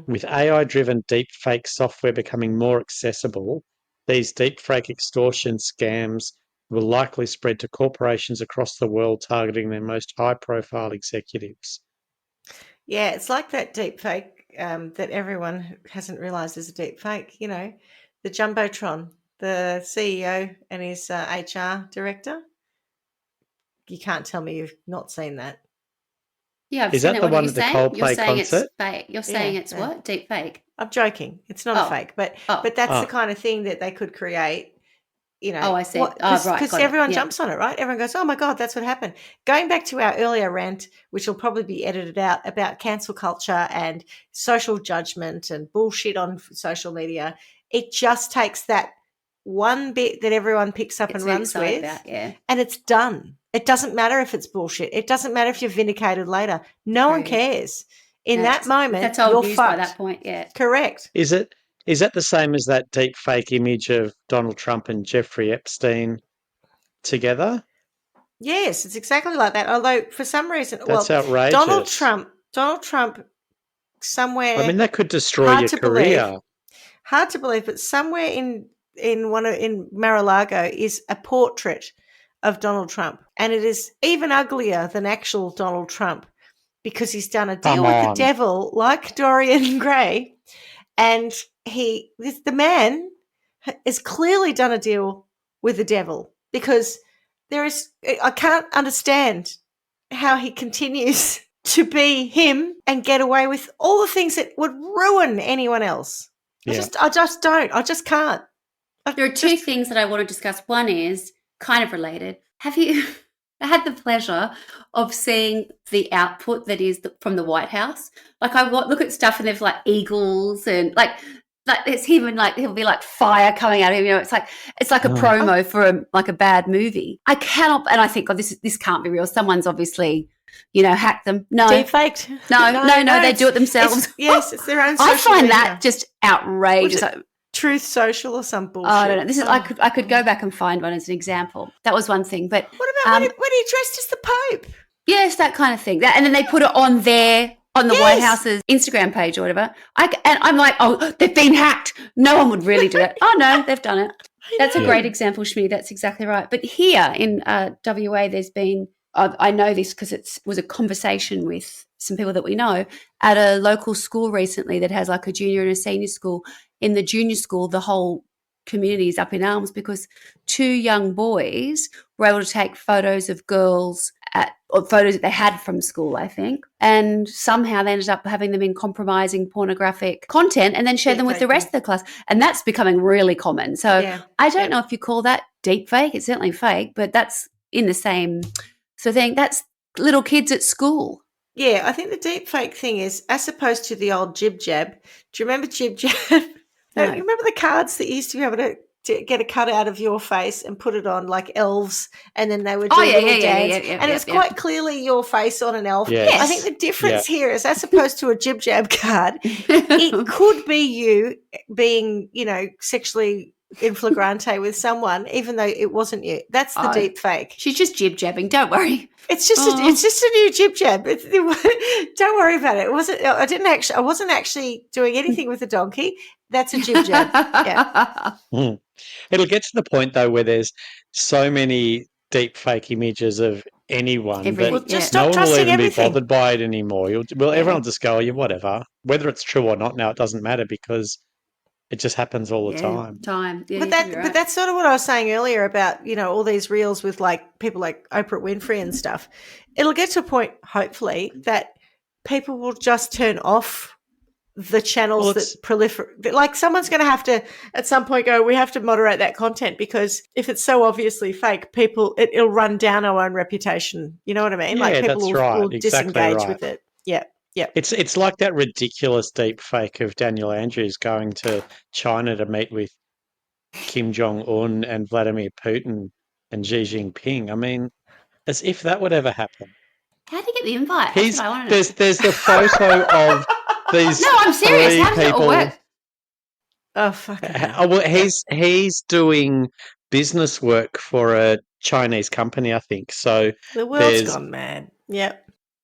With AI-driven deepfake software becoming more accessible, these deepfake extortion scams will likely spread to corporations across the world targeting their most high-profile executives. Yeah, it's like that deep fake that everyone hasn't realised is a deep fake. You know, the Jumbotron, the CEO and his HR director. You can't tell me you've not seen that. Yeah, I've Is seen that it. the What are one you at the saying? You're Coldplay saying concert? it's fake. You're saying Yeah, it's yeah. what? Deep fake. I'm joking. It's not a fake, but that's the kind of thing that they could create. You know, Oh, I see. Right, because got it. everyone Yeah. jumps on it, right? Everyone goes, "Oh my god, that's what happened." Going back to our earlier rant, which will probably be edited out, about cancel culture and social judgment and bullshit on social media, it just takes that one bit that everyone picks up It's and really runs excited with, about, yeah. and it's done. It doesn't matter if it's bullshit. It doesn't matter if you're vindicated later. No one True. cares. In No, that moment, that's old you're news fucked. by that point, yeah. Correct. Is that the same as that deep fake image of Donald Trump and Jeffrey Epstein together? Yes, it's exactly like that. Although for some reason, That's well, outrageous. Donald Trump, somewhere I mean, that could destroy hard your to career. believe, but somewhere in Mar-a-Lago is a portrait of Donald Trump, and it is even uglier than actual Donald Trump because he's done a deal Come with the on. devil, like Dorian Gray, and the man has clearly done a deal with the devil because I can't understand how he continues to be him and get away with all the things that would ruin anyone else. Yeah. I just don't. I just can't. There are two things that I want to discuss. One is kind of related. Have you had the pleasure of seeing the output that is from the White House? Like I look at stuff and there's like eagles and like it's him and like there'll be like fire coming out of him. You know, it's like a promo for a bad movie. I cannot, and I think, God, this can't be real. Someone's obviously, hacked them. No, deep faked. No, they do it themselves. It's their own. I find media. that just outrageous. Truth Social or some bullshit. Oh, I don't know. This is I could go back and find one as an example. That was one thing. But what about when he dressed as the Pope? Yes, that kind of thing. And then they put it on the White House's Instagram page or whatever. And I'm like, oh, they've been hacked. No one would really do it. Oh no, they've done it. That's a great example, Shmi. That's exactly right. But here in WA, there's been. I know this because it was a conversation with some people that we know at a local school recently that has like a junior and a senior school. In the junior school, the whole community is up in arms because two young boys were able to take photos of girls or photos that they had from school, I think, and somehow they ended up having them in compromising pornographic content and then shared them with the rest of the class. And that's becoming really common. So I don't know if you call that deep fake. It's certainly fake, but that's in the same sort of thing. That's little kids at school. Yeah, I think the deep fake thing is, as opposed to the old jib jab. Do you remember jib jab? No. Remember the cards that you used to be able to get a cut out of your face and put it on like elves, and then they would do a little dance, and it was quite clearly your face on an elf. Yes. I think the difference here is, as opposed to a jib jab card, it could be you being, sexually in flagrante with someone, even though it wasn't you. That's the deep fake. She's just jib jabbing. Don't worry. It's just a new jib jab. Don't worry about it. I wasn't actually doing anything with the donkey. That's a jib jab. Yeah. It'll get to the point though where there's so many deep fake images of anyone that just no stop one will even everything. be bothered by it anymore. Everyone will just go, yeah, whatever. Whether it's true or not now, it doesn't matter because it just happens all the time. Yeah, but that's sort of what I was saying earlier about, all these reels with like people like Oprah Winfrey and stuff. It'll get to a point, hopefully, that people will just turn off the channels that proliferate. Like someone's going to have to at some point go, we have to moderate that content because if it's so obviously fake, it'll run down our own reputation. You know what I mean? Yeah, like people will exactly disengage with it. Yeah. Yeah. It's like that ridiculous deep fake of Daniel Andrews going to China to meet with Kim Jong-un and Vladimir Putin and Xi Jinping. I mean, as if that would ever happen. How did he get the invite? That's what I want to know. There's the photo of these. No, I'm serious. How does it all work? Oh, fuck. Well, he's doing business work for a Chinese company, I think. So the world's gone mad. Yep.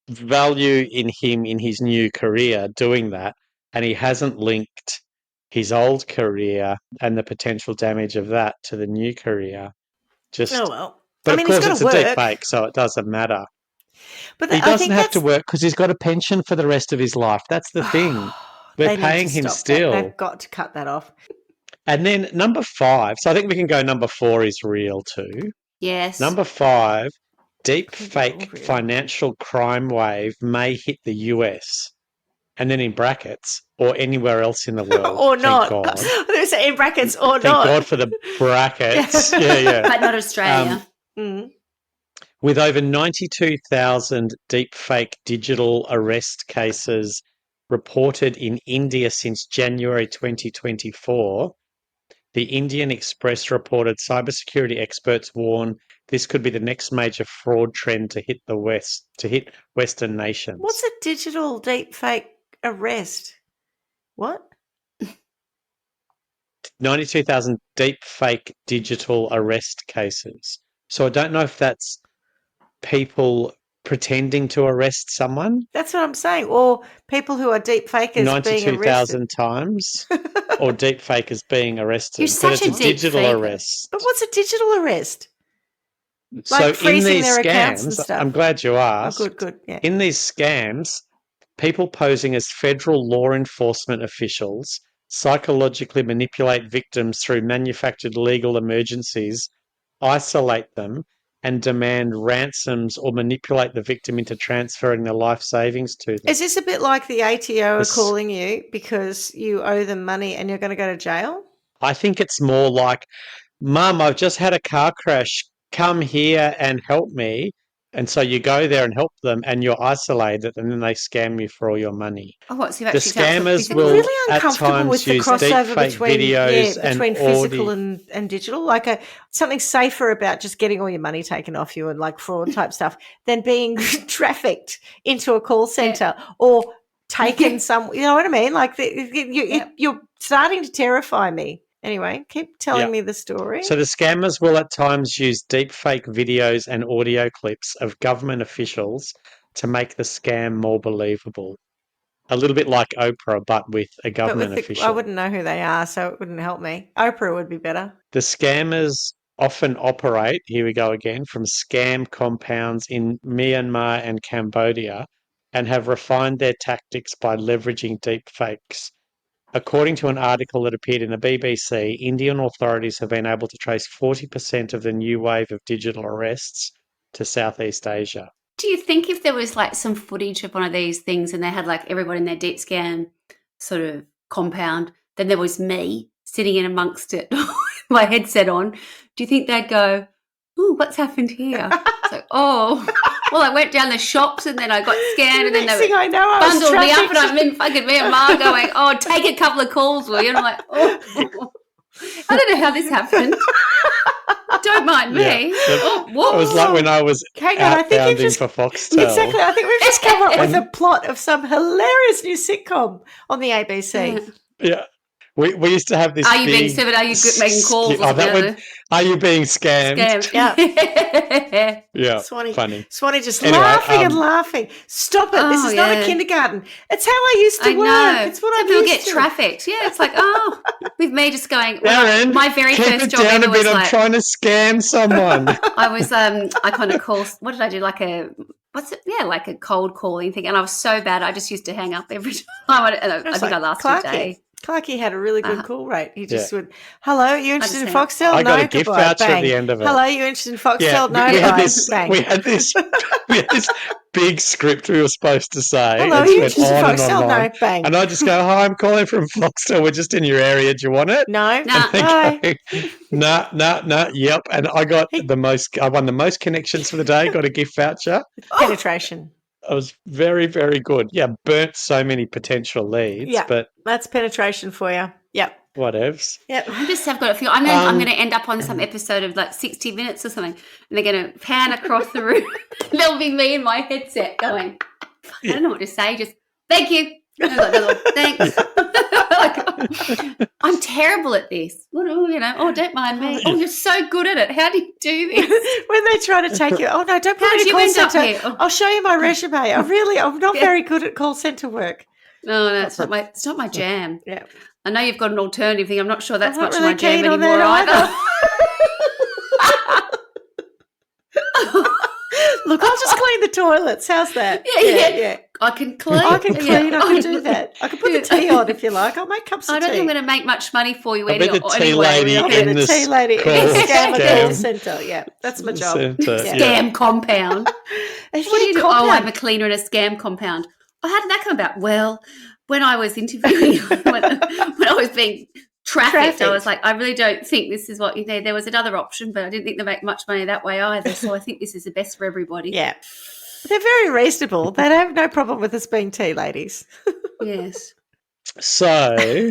Value in him in his new career doing that, and he hasn't linked his old career and the potential damage of that to the new career. But of course, it's a deep fake, so it doesn't matter. But he doesn't have to work because he's got a pension for the rest of his life. That's the thing. We're paying him still. They've got to cut that off. And then number 5. So I think we can go number 4 is real too. Yes. Number 5, deep fake financial crime wave may hit the US. And then in brackets, or anywhere else in the world. Or not. Thank God. They say in brackets or Thank not. God for the brackets. Yeah. But not Australia. With over 92,000 deep fake digital arrest cases reported in India since January 2024, The Indian Express reported cybersecurity experts warn this could be the next major fraud trend to hit Western nations. What's a digital deep fake arrest? What? 92,000 deep fake digital arrest cases. So I don't know if that's people pretending to arrest someone That's what I'm saying. Or people who are deep fakers being arrested. 92,000 times, or deep fakers being arrested. You're But such it's a a deep digital faker. arrest. But what's a digital arrest? So Like in freezing these their accounts and scams, stuff. I'm glad you Oh, asked. good. Yeah. In these scams, people posing as federal law enforcement officials psychologically manipulate victims through manufactured legal emergencies, isolate them, and demand ransoms or manipulate the victim into transferring their life savings to them. Is this a bit like the ATO are This- calling you because you owe them money and you're going to go to jail? I think it's more like, Mum, I've just had a car crash. Come here and help me. And so you go there and help them, and you're isolated, and then they scam you for all your money. Oh, what? So you've The actually done it for scammers physical? will Really at uncomfortable times with the use crossover deepfake between videos between and physical audio. and digital. Like something safer about just getting all your money taken off you and like fraud type stuff than being trafficked into a call center or taken some. You know what I mean? Like you're starting to terrify me. Anyway, keep telling Yeah. me the story. So the scammers will at times use deepfake videos and audio clips of government officials to make the scam more believable. A little bit like Oprah, but with a government official. I wouldn't know who they are, so it wouldn't help me. Oprah would be better. The scammers often operate, here we go again, from scam compounds in Myanmar and Cambodia and have refined their tactics by leveraging deepfakes. According to an article that appeared in the BBC, Indian authorities have been able to trace 40% of the new wave of digital arrests to Southeast Asia. Do you think if there was like some footage of one of these things and they had like everyone in their deep scan sort of compound, then there was me sitting in amongst it, my headset on, do you think they'd go, "Ooh, what's happened here?" It's like, oh, well, I went down the shops and then I got scanned and then Next they thing I know, I was bundled me up and trafficked. I'm in fucking Myanmar going, "Oh, take a couple of calls, will you?" And I'm like, oh, I don't know how this happened. Don't mind me. Yeah. Oh, whoa. It was like when I was Hang on, I think you've outbounding just for Foxtel. exactly. I think we've just come up with a plot of some hilarious new sitcom on the ABC. Yeah. We used to have this Are you being big severed? Are you making calls? Or Oh, that something? would, are you being scammed? Scammed. Yeah. Yeah, Swanee, funny. Swanee just Anyway, laughing and laughing. Stop it! This Oh, is not a yeah. kindergarten. It's how I used to I work. know. It's what Some I'm people used get to. trafficked. Yeah, it's like, oh, with me just going. Well, Darren, my very keep first it job down ever a bit. was I'm like, trying to scam someone. I was I kind of call. What did I do? Like a what's it? Yeah, like a cold calling thing. And I was so bad. I just used to hang up every time. I It's think like I lasted Clarky. a day. Clarky had a really good Uh-huh. call rate. He just Yeah. would, hello, you interested in just hang up. Foxtel? I got No, a gift goodbye. voucher at Bang. the end of it. Hello, you interested in Foxtel? Yeah, No, we had goodbye. this. Bang. We had this big script we were supposed to say. Hello, and you went interested in on and Foxtel? on. No, bang. And I just go, "Hi, I'm calling from Foxtel. We're just in your area. Do you want it?" No, Nah. bye. Nah, yep. And I got I won the most connections for the day, got a gift voucher. Penetration. I was very, very good. Yeah, burnt so many potential leads, Yeah. but That's penetration for you. Yep. whatevs. Yep. I just have got a feel. I'm going to end up on some episode of like 60 Minutes or something, and they're going to pan across the room. There'll be me in my headset going, I don't know what to say. Just thank you. And I'm like, thanks. Like, I'm terrible at this. Oh, don't mind me. Oh, you're so good at it. How do you do this? When they try to take you, oh no, don't put How'd me in a you call end up center. here? Oh. I'll show you my resume. I'm not Yeah. very good at call center work. No, it's not my jam. Yeah. I know you've got an alternative thing. I'm not sure that's I'm not much really of my jam keen on anymore that either. Look, I'll just clean the toilets. How's that? Yeah. I can clean. I can clean. Yeah. I can do that. I can put the tea on if you like. I'll make cups of tea. I don't think I'm going to make much money for you I'll be the tea anyway. lady I'll in be the this tea lady in call the scam scam center. Yeah, that's my job. centre, Yeah. yeah. Scam compound. What What do you do? Oh, I'm a cleaner in a scam compound. Oh, how did that come about? Well, when I was interviewing, when I was being trafficked, I was like, I really don't think this is what you need. There was another option, but I didn't think they make much money that way either. So I think this is the best for everybody. Yeah. They're very reasonable. They have no problem with us being tea ladies. Yes. So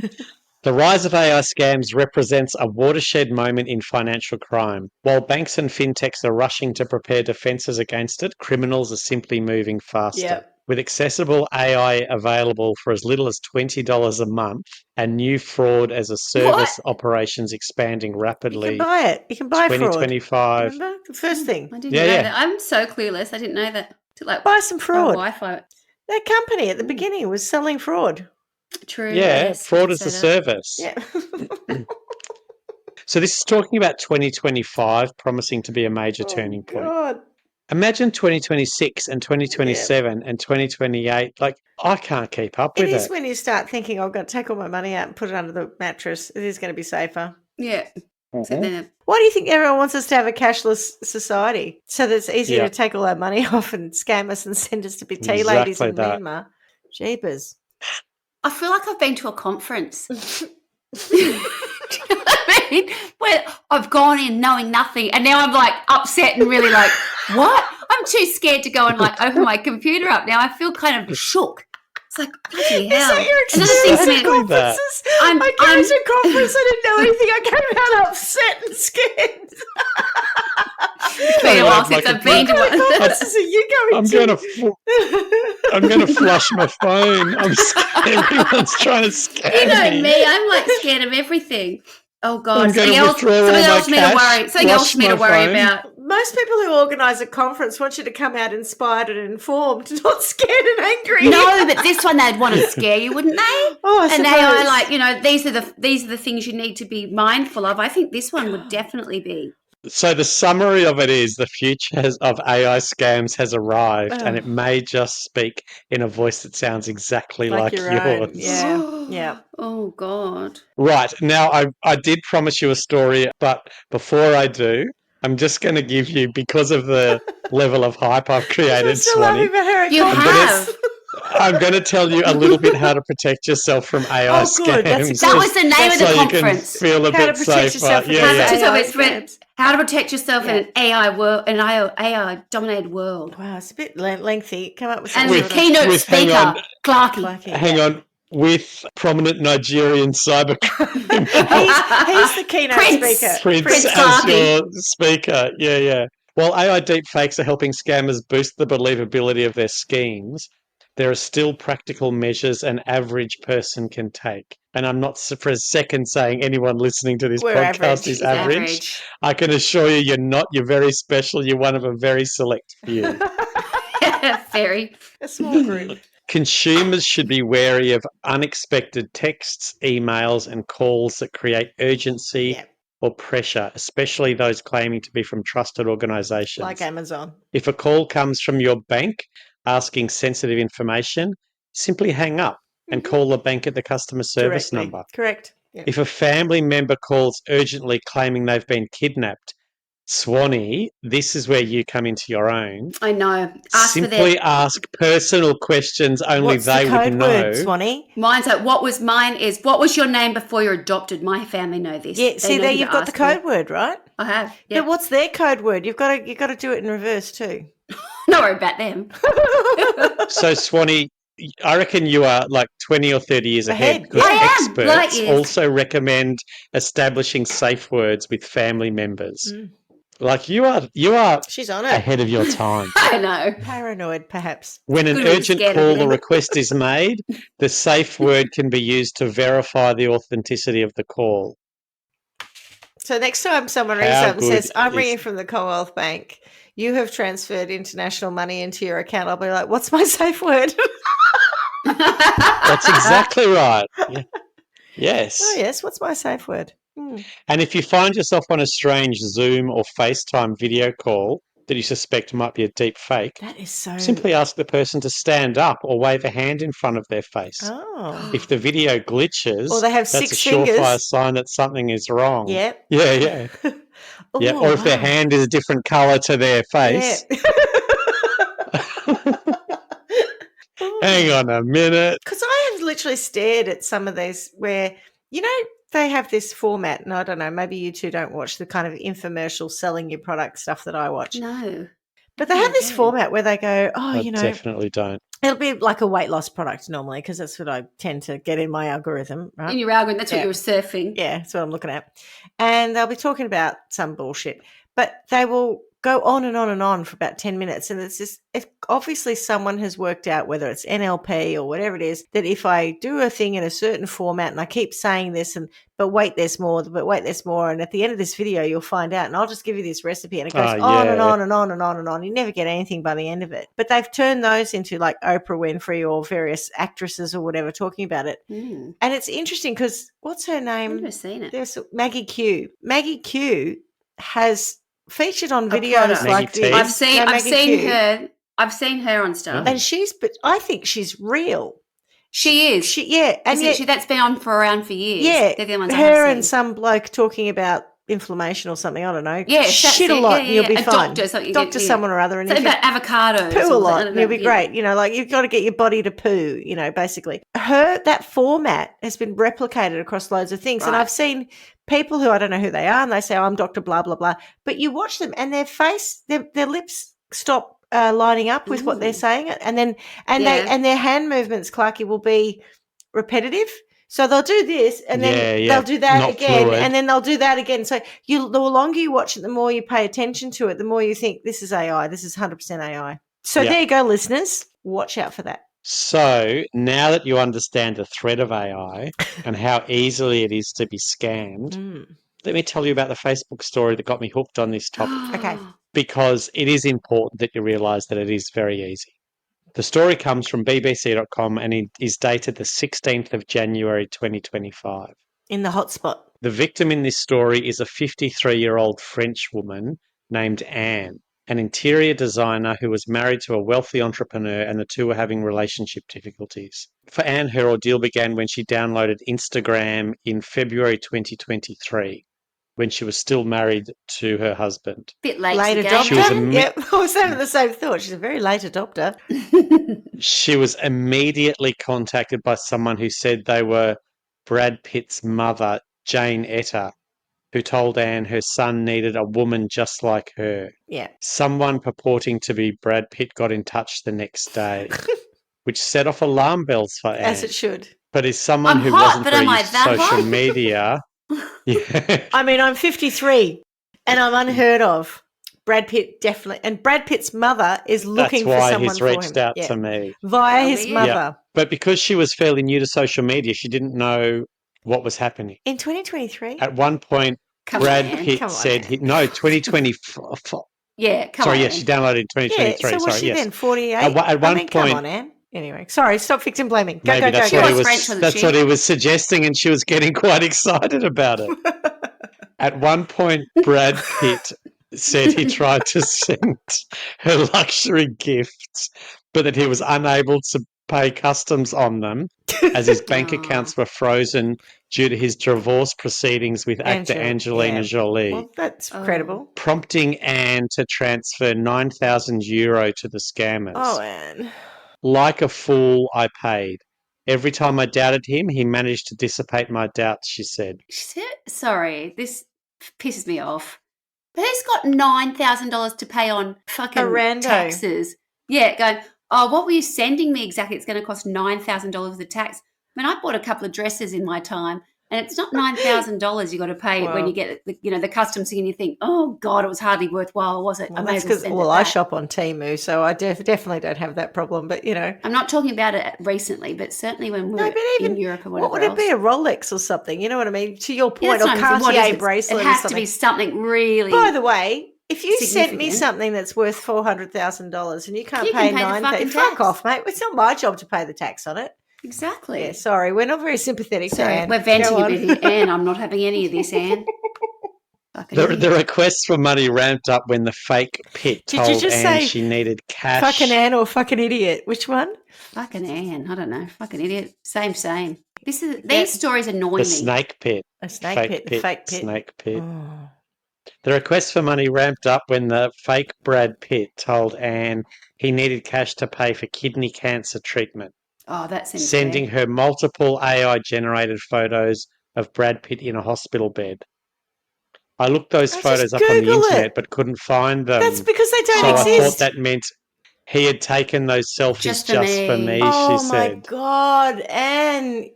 The rise of AI scams represents a watershed moment in financial crime. While banks and fintechs are rushing to prepare defences against it, criminals are simply moving faster. Yep. With accessible AI available for as little as $20 a month and new fraud as a service operations expanding You rapidly, can buy it. You can buy fraud. 2025. Remember? The first thing. I didn't Yeah, know yeah. that. I'm so clueless. I didn't know that. Like Buy some fraud. Wi-Fi. That company at the beginning was selling fraud. True. Yeah, yes, fraud you as did a say that. service. Yeah. So this is talking about 2025 promising to be a major turning point. God. Imagine 2026 and Yeah. 2027 and 2028. Like, I can't keep up It with is it. when you start thinking, I've got to take all my money out and put it under the mattress. It is going to be safer. Yeah. So then, Why do you think everyone wants us to have a cashless society? So that it's easier Yeah. to take all our money off and scam us and send us to be tea ladies Exactly in that. Myanmar. Jeepers. I feel like I've been to a conference. Do you know what I mean? Where I've gone in knowing nothing, and now I'm like upset and really like, what? I'm too scared to go and like open my computer up now. I feel kind of shook. It's like, bloody Is hell. that your Another experience thing at to me, conferences? I'm- I came to a conference, I didn't know anything. I came out upset and scared. it's been a while since I've been to What kind of one. conferences are you going to? I'm gonna flush my phone. I'm scared. Everyone's trying to scam You know me, I'm like scared of everything. Oh God, I'm something gonna else, withdraw all something my else for me to cash, worry. Something else flush for me to my worry phone. about. Most people who organise a conference want you to come out inspired and informed, not scared and angry. No, but this one they'd want to scare you, wouldn't they? Oh, I And AI, suppose. like, you know, these are the things you need to be mindful of. I think this one would definitely be. So the summary of it is the future of AI scams has arrived, and Oh. it may just speak in a voice that sounds exactly Like like your yours. own. Yeah. Yeah. Oh God. Right, now I did promise you a story, but before I do, I'm just going to give you, because of the level of hype I've created, I'm still laughing Swanee, about her at You conference. have. I'm going to tell you a little bit how to protect yourself from AI Oh, good. That's scams. That was the name of so the you can conference. feel a How to bit protect safer. yourself from Yeah, How to yeah. protect AI yourself scams. how to protect yourself in Yeah. an AI world, an AI dominated world. Wow, it's a bit lengthy. Come up with And some the sort of keynote hang speaker, on. Clarky. Clarky. Hang yeah. on. With prominent Nigerian cybercrime He's the keynote Prince. speaker. Prince as Clarky. your speaker. Yeah, yeah. While AI deepfakes are helping scammers boost the believability of their schemes, there are still practical measures an average person can take. And I'm not for a second saying anyone listening to this We're podcast average. is It's average. I can assure you, you're not. You're very special. You're one of a very select few. Very. A small group. Consumers should be wary of unexpected texts, emails, and calls that create urgency Yeah, or pressure, especially those claiming to be from trusted organisations. like Amazon. If a call comes from your bank asking sensitive information, simply hang up and call the bank at the customer service Directly. number. Correct. Yeah. If a family member calls urgently claiming they've been kidnapped, Swanee, this is where you come into your own. I know. Ask for Simply their. ask personal questions only What's they the would code know. word, Swanee? Mine's like, what was your name before you're adopted? My family know this. Yeah, They see know there who to you've got the ask for. code word, right? I have. Yeah. But what's their code word? You've got to do it in reverse too. Don't worry about them. So, Swanee, I reckon you are like 20 or 30 years ahead, Ahead, because yeah. I am, experts light years. also recommend establishing safe words with family members. Like you are She's on it. ahead of your time. I know. Paranoid, perhaps. When an Good with urgent scared call of or me. request is made, the safe word can be used to verify the authenticity of the call. So next time someone rings How up and says, good I'm is- ringing from the Commonwealth Bank, you have transferred international money into your account, I'll be like, what's my safe word? That's exactly right. Yeah. Yes. Oh, yes, what's my safe word? And if you find yourself on a strange Zoom or FaceTime video call that you suspect might be a deep fake, That is so... simply ask the person to stand up or wave a hand in front of their face. Oh. If the video glitches, Or they have that's 6 a surefire fingers. sign that something is wrong. Yep. Yeah, yeah. Oh, Yeah. Or if their wow. hand is a different colour to their face. Yeah. Hang on a minute. Because I have literally stared at some of these where, you know, they have this format, and I don't know, maybe you two don't watch the kind of infomercial selling your product stuff that I watch. No. But they have this format where they go, I definitely don't. it'll be like a weight loss product normally because that's what I tend to get in my algorithm, right? In your algorithm, that's what you were surfing. Yeah, that's what I'm looking at. And they'll be talking about some bullshit, but they will go on and on and on for about 10 minutes. And it's just, obviously someone has worked out, whether it's NLP or whatever it is, that if I do a thing in a certain format and I keep saying this but wait, there's more, but wait, there's more. And at the end of this video, you'll find out, and I'll just give you this recipe, and it goes on and on and on and on and on. You never get anything by the end of it. But they've turned those into like Oprah Winfrey or various actresses or whatever talking about it. Mm. And it's interesting because what's her name? I've never seen it. There's Maggie Q. Maggie Q has featured on videos like this. I've seen her on stuff. And but I think she's real. She is. And yet, that's been on around for years. Yeah. They're the ones her and some bloke talking about inflammation or something. I don't know. Yeah. Shit a lot and you'll be fine. Doctor someone or other. And something about avocados. Poo a lot and you'll be great. You know, like you've got to get your body to poo, you know, basically. That format has been replicated across loads of things. Right. And I've seen people who I don't know who they are and they say, I'm Dr. blah, blah, blah. But you watch them and their face, their lips stop lining up with what they're saying. And then, their hand movements, Clarky, will be repetitive. So they'll do this and then they'll do that not again fluid. And then they'll do that again. So the longer you watch it, the more you pay attention to it, the more you think this is AI. This is 100% AI. So there you go, listeners. Watch out for that. So now that you understand the threat of AI and how easily it is to be scammed, let me tell you about the Facebook story that got me hooked on this topic. Okay. Because it is important that you realise that it is very easy. The story comes from bbc.com and it is dated the 16th of January 2025. In the hotspot. The victim in this story is a 53-year-old French woman named Anne, an interior designer who was married to a wealthy entrepreneur, and the two were having relationship difficulties. For Anne, her ordeal began when she downloaded Instagram in February 2023. When she was still married to her husband. Bit late adopter? Yep, I was having the same thought. She's a very late adopter. She was immediately contacted by someone who said they were Brad Pitt's mother, Jane Etta, who told Anne her son needed a woman just like her. Yeah. Someone purporting to be Brad Pitt got in touch the next day, which set off alarm bells for Anne. As it should. But as someone who wasn't very used to social media... Yeah. I mean, I'm 53 and I'm unheard of. Brad Pitt definitely, and Brad Pitt's mother is looking for someone for him. That's why he's reached out to me. Via his mother. Yeah. But because she was fairly new to social media, she didn't know what was happening. In 2023? At one point, Brad Pitt said, 2024. Yeah, come on. Sorry, yes, she downloaded in 2023. Yeah, so was she then, 48? At one point... Come on, Anne. Anyway, sorry, stop victim blaming. Go. That's what he was suggesting, and she was getting quite excited about it. At one point, Brad Pitt said he tried to send her luxury gifts, but that he was unable to pay customs on them as his bank accounts were frozen due to his divorce proceedings with actor Angelina Jolie. Well, that's credible. Prompting Anne to transfer €9,000 to the scammers. Oh, Anne. Like a fool, I paid. Every time I doubted him, he managed to dissipate my doubts, she said. Sorry, this pisses me off. But who's got $9,000 to pay on fucking taxes? Yeah, going, what were you sending me exactly? It's going to cost $9,000 of tax. I mean, I bought a couple of dresses in my time, and it's not $9,000 you got to pay when you get the customs thing, and you think, oh God, it was hardly worthwhile, was it? Well, that's because I shop on Temu, so I definitely don't have that problem. But I'm not talking about it recently, but certainly when we're in Europe or whatever. What would it be? A Rolex or something? You know what I mean? To your point, or Cartier bracelet. It has to be something really. By the way, if you sent me something that's worth $400,000 and you can't pay $9,000, fuck off, mate. It's not my job to pay the tax on it. Exactly. Yeah, sorry, we're not very sympathetic. Sorry, Anne. we're venting a bit, Anne. I'm not having any of this, Anne. The requests for money ramped up when the fake Pitt told Anne she needed cash. Fucking Anne or fucking idiot? Which one? Fucking Anne. I don't know. Fucking idiot. Same. These stories annoy me. The snake pit. A snake pit. The fake pit. Snake pit. Oh. The request for money ramped up when the fake Brad Pitt told Anne he needed cash to pay for kidney cancer treatment. Oh, that's sending her multiple AI-generated photos of Brad Pitt in a hospital bed. I looked those Just photos up on the Google internet it. but couldn't find them. That's because they don't so I thought exist. that meant he had taken those selfies Just just for for me. me, Oh she my said. God, Anne.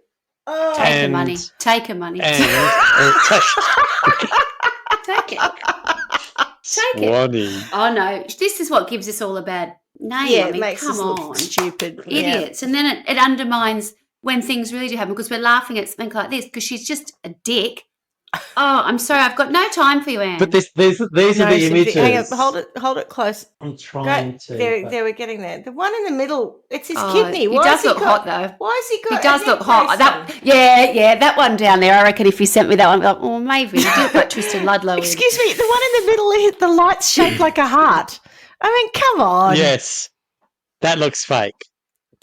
Oh. Take her And- money. Take her money. And Take it. Take it. Swanee. Oh no, this is what gives us all a bad name. Yeah, I it mean, makes us come look on, stupid. Yeah. idiots. And then it undermines when things really do happen because we're laughing at something like this because she's just a dick. Oh, I'm sorry, I've got no time for you, Anne. But these are the Timothy, images. hang on, hold it close. I'm trying to. There, but- we're getting there. The one in the middle, it's his Oh, kidney. he Why does has look hot though. Why has he got? He does a look neck hot. brace That, on? yeah, that one down there. I reckon if you sent me that one, I'd be like, oh, maybe he did got Tristan Ludlow. Excuse me, the one in the middle, the light's shaped like a heart. I mean, come on. Yes. That looks fake.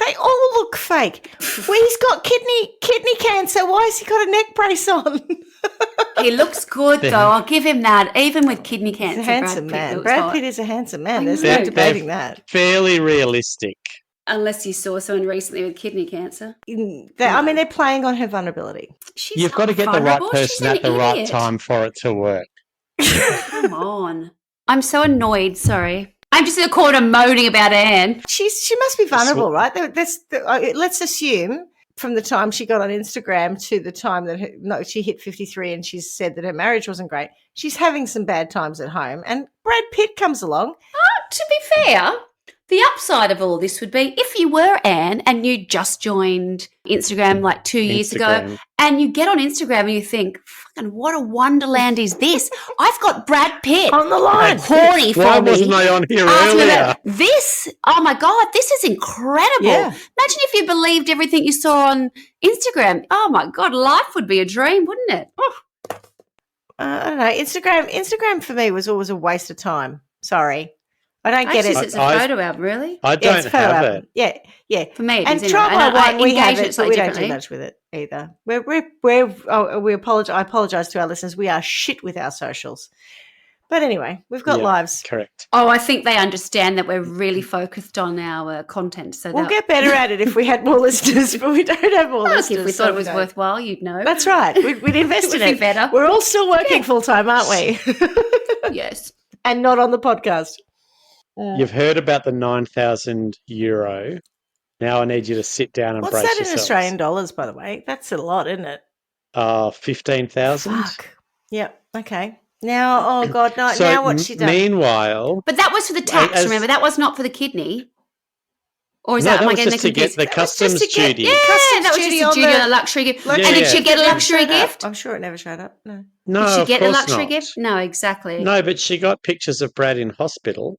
They all look fake. Well, he's got kidney cancer. Why has he got a neck brace on? He looks good though. I'll give him that. Even with kidney cancer, He's a handsome Brad Pitt man. looks Brad hot. Pitt is a handsome man. I There's know. no debating that. Fairly realistic. Unless you saw someone recently with kidney cancer. I mean, they're playing on her vulnerability. She's You've got to not get the right vulnerable. person She's an at the right idiot. time for it to work. Come on. I'm so annoyed. Sorry. I'm just in the corner moaning about Anne. She must be vulnerable, right? Let's assume from the time she got on Instagram to the time that she hit 53 and she's said that her marriage wasn't great. She's having some bad times at home, and Brad Pitt comes along. To be fair, the upside of all this would be if you were Anne and you just joined Instagram like 2 years ago Instagram. and you get on Instagram and you think, fucking what a wonderland is this? I've got Brad Pitt On the line. horny for Why me. wasn't I on here Asking earlier? about this, oh my God, this is incredible. Yeah. Imagine if you believed everything you saw on Instagram. Oh my God, life would be a dream, wouldn't it? Oh. I don't know. Instagram for me was always a waste of time. Sorry. I don't get Actually, it. it's a I- photo album, really. I Yeah, don't it's a photo have album. it. Yeah. For me, it And is Try anyway. by One, we have engage it, but we don't do differently. much with it either. We apologize. I apologize to our listeners. We are shit with our socials. But anyway, we've got Yeah. lives. Correct. Oh, I think they understand that we're really focused on our content. So We'll they'll- get better at it if we had more listeners, but we don't have more Look, listeners. if we so thought it was don't. worthwhile, you'd know. That's right. We'd invest It in would be it. better. We're all still working full time, aren't we? Yes. And not on the podcast. You've heard about the €9,000. Now I need you to sit down and What's brace that in yourselves. Australian dollars, by the way? That's a lot, isn't it? 15,000. Fuck. Yep. Okay. Now, oh God, no, So now what's she done? meanwhile, But that was for the tax, as- remember? That was not for the kidney. Or is No, that, that am I was getting just to get confused? the That was just customs to get- duty. Yeah, Customs that was duty just a on duty the- on a luxury gift. Luxury And did Yeah. she get a Never luxury showed up. gift? I'm sure it never showed up. No. No, Did she of get a course luxury not. gift? No, exactly. No, but she got pictures of Brad in hospital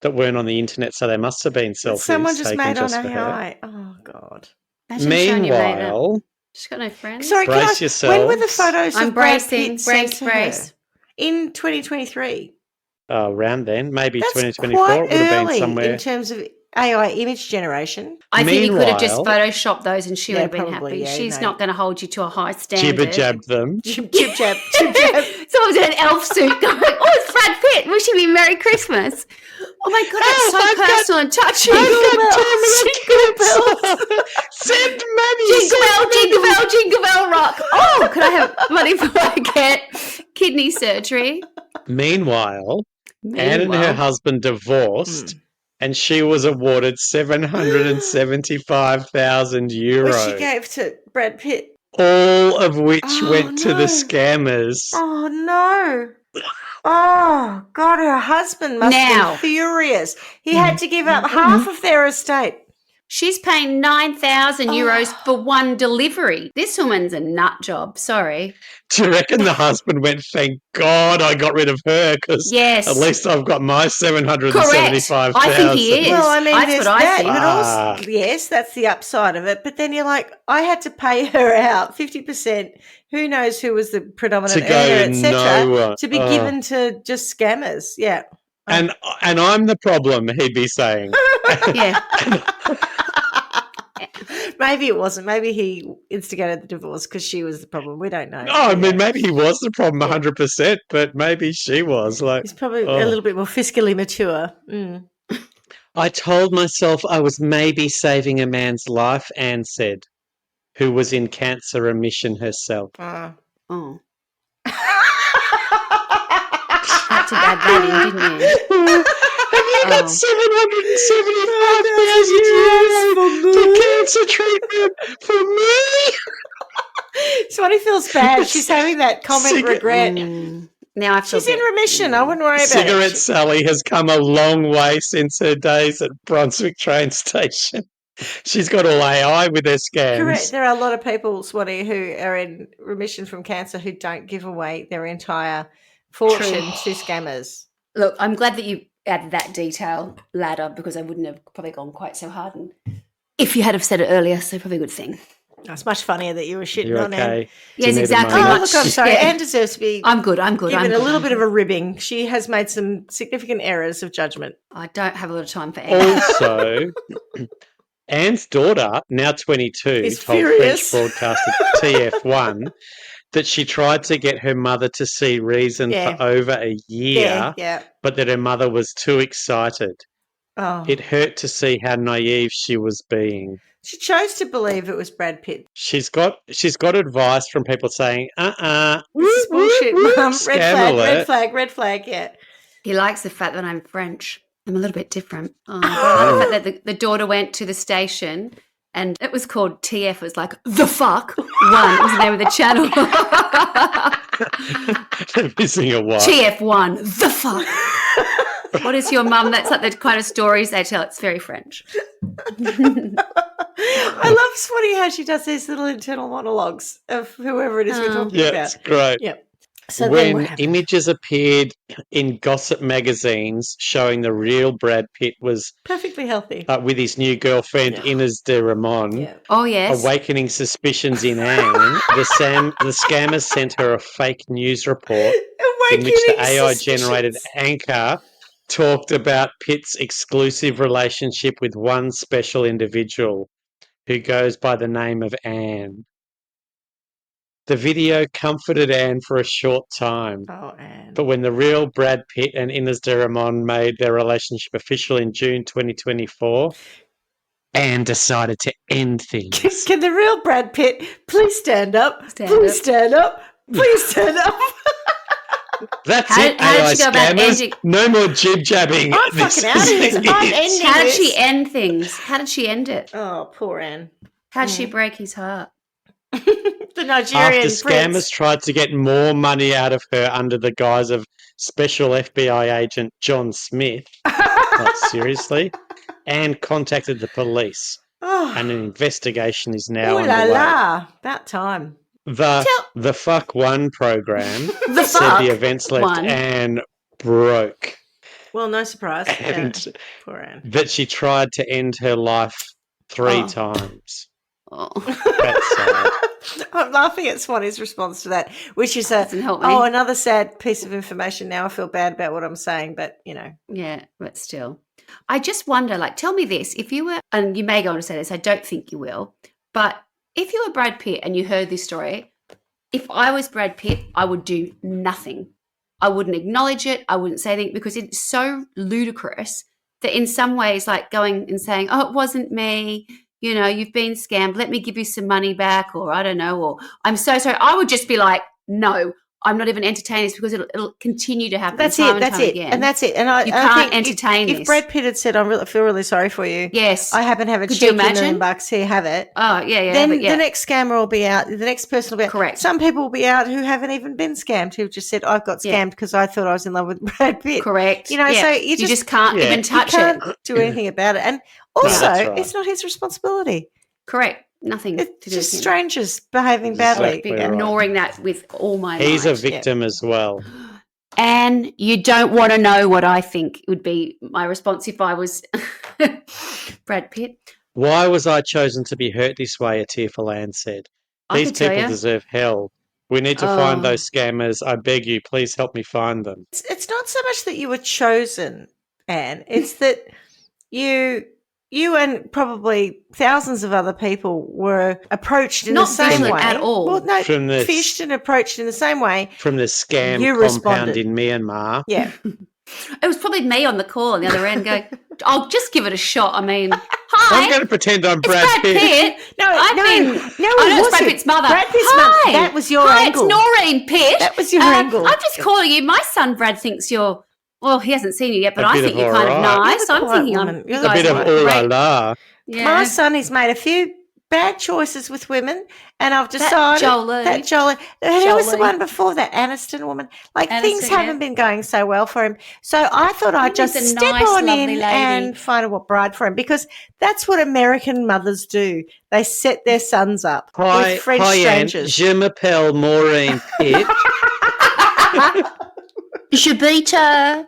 that weren't on the internet, so they must have been selfies Someone just taken made on just for her. AI. Oh God. Imagine showing your mate that. Meanwhile, She's got no friends. Sorry, can Brace when were the yourselves. photos I'm of Brad bracing, Pitt sent brace, to brace. her? In 2023. around then, maybe That's 2024, quite it would have been early somewhere. in terms of AI image generation. I think you could have just Meanwhile- photoshopped those and she Yeah, would have been probably, happy. yeah, She's no. not going to hold you to a high standard. Jibber jabbed them. Chip jab, chip jab. Someone's in an elf suit going, oh, it's Brad Pitt. Wishing me Merry Christmas. Oh my God, that's I've so got- personal and touching. Send money. Jingle bell, jingle bell, jingle bell rock. Oh, could I have money before I get kidney surgery? Meanwhile, Anne and her Meanwhile- husband divorced, and she was awarded €775,000, Which she gave to Brad Pitt. all of which Oh, went to no. the scammers. Oh no. Oh God, her husband must have Now. been furious. He had to give up half of their estate. She's paying €9,000 for one delivery. This woman's a nut job. Sorry. Do you reckon the husband went, thank God I got rid of her, because Yes. at least I've got my $775,000. Correct. I think he is. Well, I mean, That's there's what I that, think. but Ah. also, yes, that's the upside of it. But then you're like, I had to pay her out 50%. Who knows who was the predominant To go earner, to etc. nowhere. To be Oh. given to just scammers. Yeah. And I'm the problem, he'd be saying. Yeah. Maybe it wasn't. Maybe he instigated the divorce because she was the problem. We don't know. Oh, I mean, Yeah. maybe he was the problem 100%, but maybe she was. Like, He's probably oh. a little bit more fiscally mature. Mm. I told myself I was maybe saving a man's life, Anne said, who was in cancer remission herself. Ah. Oh. to add that in, didn't you? Have you got €775,000 for cancer treatment for me? Swanee feels bad. She's having that comment regret. Now I feel She's in remission. I wouldn't worry about Cigarette it. Sally has come a long way since her days at Brunswick train station. She's got all AI with her scams. Correct. There are a lot of people, Swanee, who are in remission from cancer who don't give away their entire fortune to scammers. Look, I'm glad that you added that detail, ladder, because I wouldn't have probably gone quite so hard. And if you had have said it earlier, so probably a good thing. It's much funnier that you were shitting You on Anne. okay? Yes, exactly. Oh, Much. look, I'm sorry. Yeah. Anne deserves to be I'm good. given a little bit of a ribbing. She has made some significant errors of judgment. I don't have a lot of time for Anne. Also, Anne's daughter, now 22, Is told furious. French broadcaster TF1 that she tried to get her mother to see Reason Yeah. for over a year, Yeah. but that her mother was too excited. Oh. It hurt to see how naive she was being. She chose to believe it was Brad Pitt. She's got advice from people saying, This is bullshit, Mum. Red flag, yeah. He likes the fact that I'm French. I'm a little bit different. I like the fact that the daughter went to the station and it was called TF. It was like, the fuck one was the name of the channel. missing a what? TF1, the fuck. What is your mum? That's like the kind of stories they tell. It's very French. I love Swanee how she does these little internal monologues of whoever it is we're talking Yeah, about. it's great. Yeah. So then When what happened? images appeared in gossip magazines showing the real Brad Pitt was Perfectly healthy. with his new girlfriend Inez de Ramon, Yeah. Oh, yes. awakening suspicions in Anne, the scammers sent her a fake news report in which the AI-generated anchor talked about Pitt's exclusive relationship with one special individual who goes by the name of Anne. The video comforted Anne for a short time. Oh, Anne. But when the real Brad Pitt and Inez de Ramon made their relationship official in June 2024, Anne decided to end things. Can the real Brad Pitt please stand up? Please stand up. Please stand up. That's How it, did- how did AI she go about scammers. ending- No more jib-jabbing. I'm fucking out of this. I'm ending How did this. she end things? How did she end it? Oh, poor Anne. How did she break his heart? The Nigerian After scammers prince. tried to get more money out of her under the guise of Special FBI agent John Smith, like seriously, Anne contacted the police, Oh, and an investigation is now ooh la underway. la. About time. The Fuck One program The said fuck the events left one. Anne broke, Well, no surprise. and Poor Anne. that she tried to end her life 3 times. Oh. That's sad. I'm laughing at Swanee's response to that, which is Doesn't help me. another sad piece of information. Now I feel bad about what I'm saying, but you know. Yeah, but still. I just wonder, like, tell me this. If you were, and you may go on to say this, I don't think you will, but if you were Brad Pitt and you heard this story, if I was Brad Pitt, I would do nothing. I wouldn't acknowledge it. I wouldn't say anything because it's so ludicrous that in some ways, like going and saying, oh, it wasn't me. You know, you've been scammed. Let me give you some money back, or I don't know, or I'm so sorry. I would just be like, no, I'm not even entertaining this because it'll continue to happen. That's time it. and That's time it. again. And that's it. And I You I can't think entertain if this. Brad Pitt had said, I feel really sorry for you. Yes. I happen to have a Could cheeky you imagine? $1 million. Here, have it. Oh, yeah. Then but yeah. the next scammer will be out. The next person will be out. Correct. Some people will be out who haven't even been scammed, who've just said, I've got scammed because I thought I was in love with Brad Pitt. Correct. You know, Yeah. so you just can't Yeah. even you touch can't it. do anything about it. And also, that's right. it's not his responsibility. Correct. Nothing to It's do just with him. strangers behaving badly. Exactly Be right. ignoring that with all my He's a might. victim as well. And you don't want to know what I think would be my response if I was Brad Pitt. Why was I chosen to be hurt this way? A tearful Anne said. I These could tell people you. deserve hell. We need to Oh. find those scammers. I beg you, please help me find them. It's not so much that you were chosen, Anne. It's that you and probably thousands of other people were approached in Not the same vigilant way. at all. Well, no, From this- fished and approached in the same way. From the scam You compound responded. in Myanmar. Yeah. It was probably me on the call on the other end going, I'll just give it a shot. I mean, I'm hi, going to pretend I'm it's Brad Pitt. No, I've no, been, no, I it know it's Brad wasn't. Pitt's mother. Brad Pitt's Hi. mother. That was your Hi, angle. it's Noreen Pitt. That was your angle. I'm just calling you. My son Brad thinks you're, well, he hasn't seen you yet, but A I bit think of you're kind of all right. nice. You're the I'm quiet thinking woman. you You're the A guys bit of are ooh la great. la. Yeah. My son has made a few bad choices with women, and I've decided Jolie. that Jolie. Who was the Jolie. one before that? Aniston woman. Like things Aniston, haven't been going so well for him. So I thought I'd He's just a step nice, on lovely in lady. and find a bride for him, because that's what American mothers do. They set their sons up Hi, with French hi, Anne. strangers. Je m'appelle Maureen Pitt. Shabita,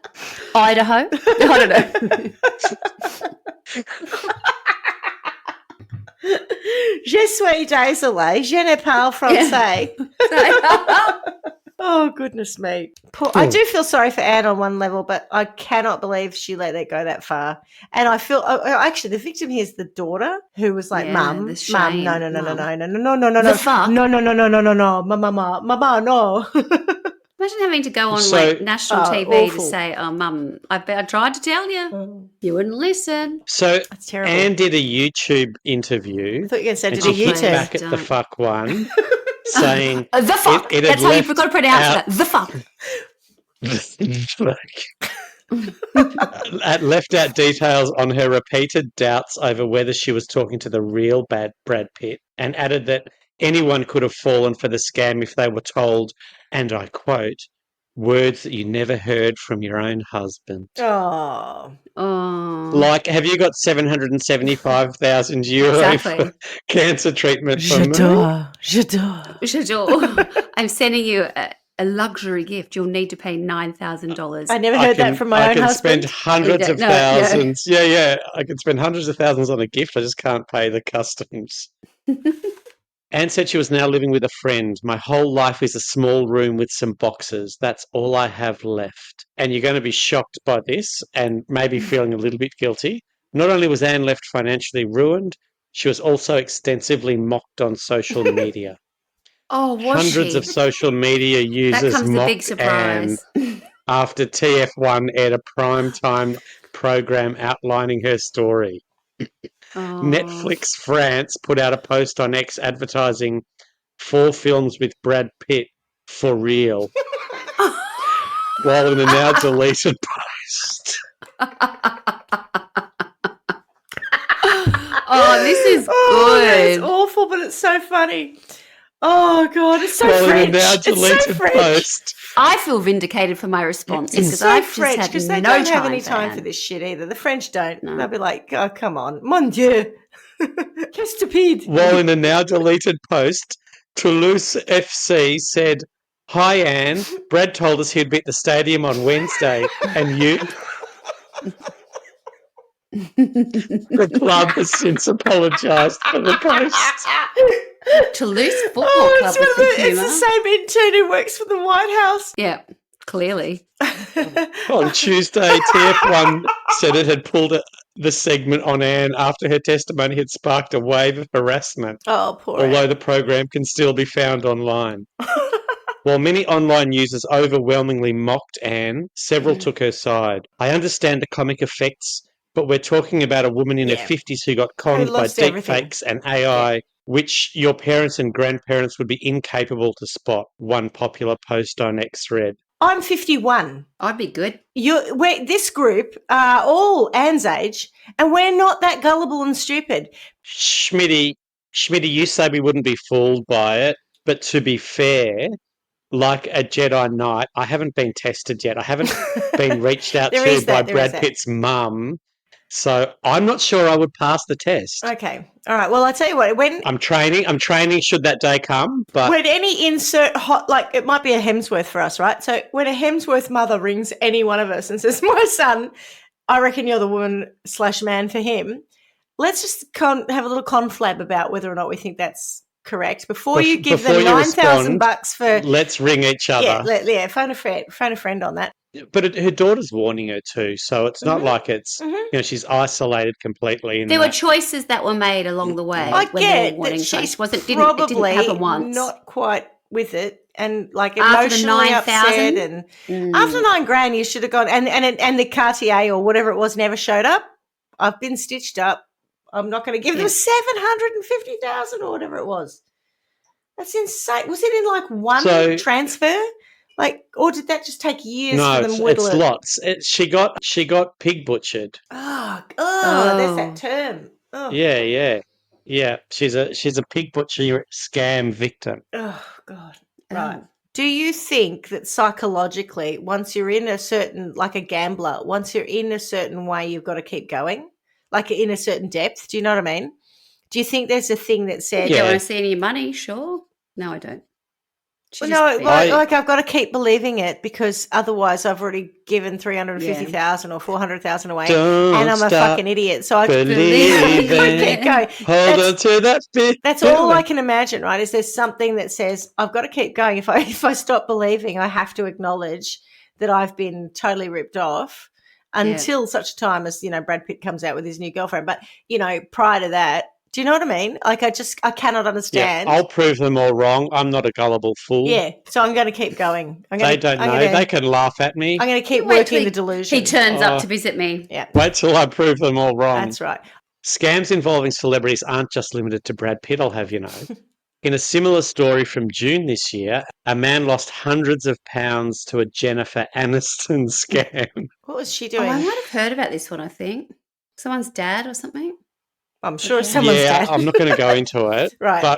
Idaho. I don't know. Je suis désolée, je ne parle français. Oh, goodness me. I do feel sorry for Anne on one level, but I cannot believe she let it go that far. And I feel, actually, the victim here is the daughter who was like, Yeah, Mum, the shame, no, The fuck? no, mama, no. Imagine having to go on So- like national TV awful. to say, "Oh, Mum, I tried to tell you, you wouldn't listen." So That's terrible. Anne did a YouTube interview, I thought you were going to say, and did she a Oh, hit please. U-turn. back at the Don't. fuck one, saying The fuck. it had That's how left you've got to pronounce out- it. The fuck. it left out details on her repeated doubts over whether she was talking to the real bad Brad Pitt, and added that anyone could have fallen for the scam if they were told, and I quote, words that you never heard from your own husband. Oh. Oh, Like, have you got 775,000 euro exactly. for cancer treatment from me? J'adore. I'm sending you a luxury gift. You'll need to pay $9,000. I never heard that from my I own can husband. spend hundreds of No. thousands. Yeah. I can spend hundreds of thousands on a gift. I just can't pay the customs. Anne said she was now living with a friend. My whole life is a small room with some boxes. That's all I have left. And you're going to be shocked by this and maybe feeling a little bit guilty. Not only was Anne left financially ruined, she was also extensively mocked on social media. Oh, was Hundreds she? of social media That users comes the big mocked Anne surprise. after TF1 aired a primetime program outlining her story. Oh. Netflix France put out a post on X advertising 4 films with Brad Pitt for real, while in a now deleted post. Oh, this is Oh, that's good. awful, but it's so funny. Oh, God, it's so While French. in a now It's so deleted French. post. I feel vindicated for my response It's because so I've French just because had they no don't have any time Anne. for this shit either. The French don't. No. They'll be like, oh, come on. Mon Dieu. Qu'est stupide. While in a now deleted post, Toulouse FC said, "Hi Anne, Brad told us he'd be at the stadium on Wednesday, and you." The club has since apologised for the post. Toulouse Football Oh, Club with the it's humour. the same intern who works for the White House. Yeah, clearly. On Tuesday, TF1 said it had pulled the segment on Anne after her testimony had sparked a wave of harassment, Oh, poor although Anne. the program can still be found online. While many online users overwhelmingly mocked Anne, several took her side. I understand the comic effects, but we're talking about a woman in her Yeah. 50s who got conned by lost everything. deepfakes and AI, which your parents and grandparents would be incapable to spot, one popular post on X read. I'm 51. I'd be good. This group are all Anne's age, and we're not that gullible and stupid. Schmitty, you say we wouldn't be fooled by it, but to be fair, like a Jedi Knight, I haven't been tested yet. I haven't been reached out There to is by that, there is Brad that. Pitt's mum, so I'm not sure I would pass the test. Okay. All right. Well, I tell you what, I'm training should that day come, but when any insert like it might be a Hemsworth for us, right? So when a Hemsworth mother rings any one of us and says, my son, I reckon you're the woman/man for him, let's just have a little conflab about whether or not we think that's correct before you give before them you $9,000 for. let's ring each other. Yeah, phone a friend on that. But her daughter's warning her too, so it's not like it's she's isolated completely. In There were that. choices that were made along the way I when they get were warning. that So she's it didn't probably happen once. not quite with it and like After the emotionally 9,000? upset. And after $9,000, you should have gone. And the Cartier or whatever it was never showed up. I've been stitched up. I'm not going to give them 750,000 or whatever it was. That's insane. Was it in like one transfer? Like, or did that just take years for them to whittle it's it? lots. She got pig butchered. Oh, there's that term. Oh. Yeah. She's a pig butcher scam victim. Oh God. Right. Do you think that psychologically, once you're in a certain, like a gambler, once you're in a certain way, you've got to keep going, like in a certain depth? Do you know what I mean? Do you think there's a thing that said, "You don't want to see any money?" Sure. No, I don't. Well, no, like I've got to keep believing it because otherwise I've already given 350,000 or 400,000 away, and I'm a fucking idiot. So I believe keep going. Hold on to that bit. That's all I can imagine, right? Is there's something that says I've got to keep going. If I stop believing, I have to acknowledge that I've been totally ripped off until such time as Brad Pitt comes out with his new girlfriend. But prior to that. Do you know what I mean? Like, I cannot understand. Yeah, I'll prove them all wrong. I'm not a gullible fool. Yeah, so I'm going to keep going. They don't know. They can laugh at me. I'm going to keep working the delusion. He turns up to visit me. Yeah. Wait till I prove them all wrong. That's right. Scams involving celebrities aren't just limited to Brad Pitt, I'll have you know. In a similar story from June this year, a man lost hundreds of pounds to a Jennifer Aniston scam. What was she doing? I might have heard about this one, I think. Someone's dad or something? I'm sure someone's dad. I'm not going to go into it. Right.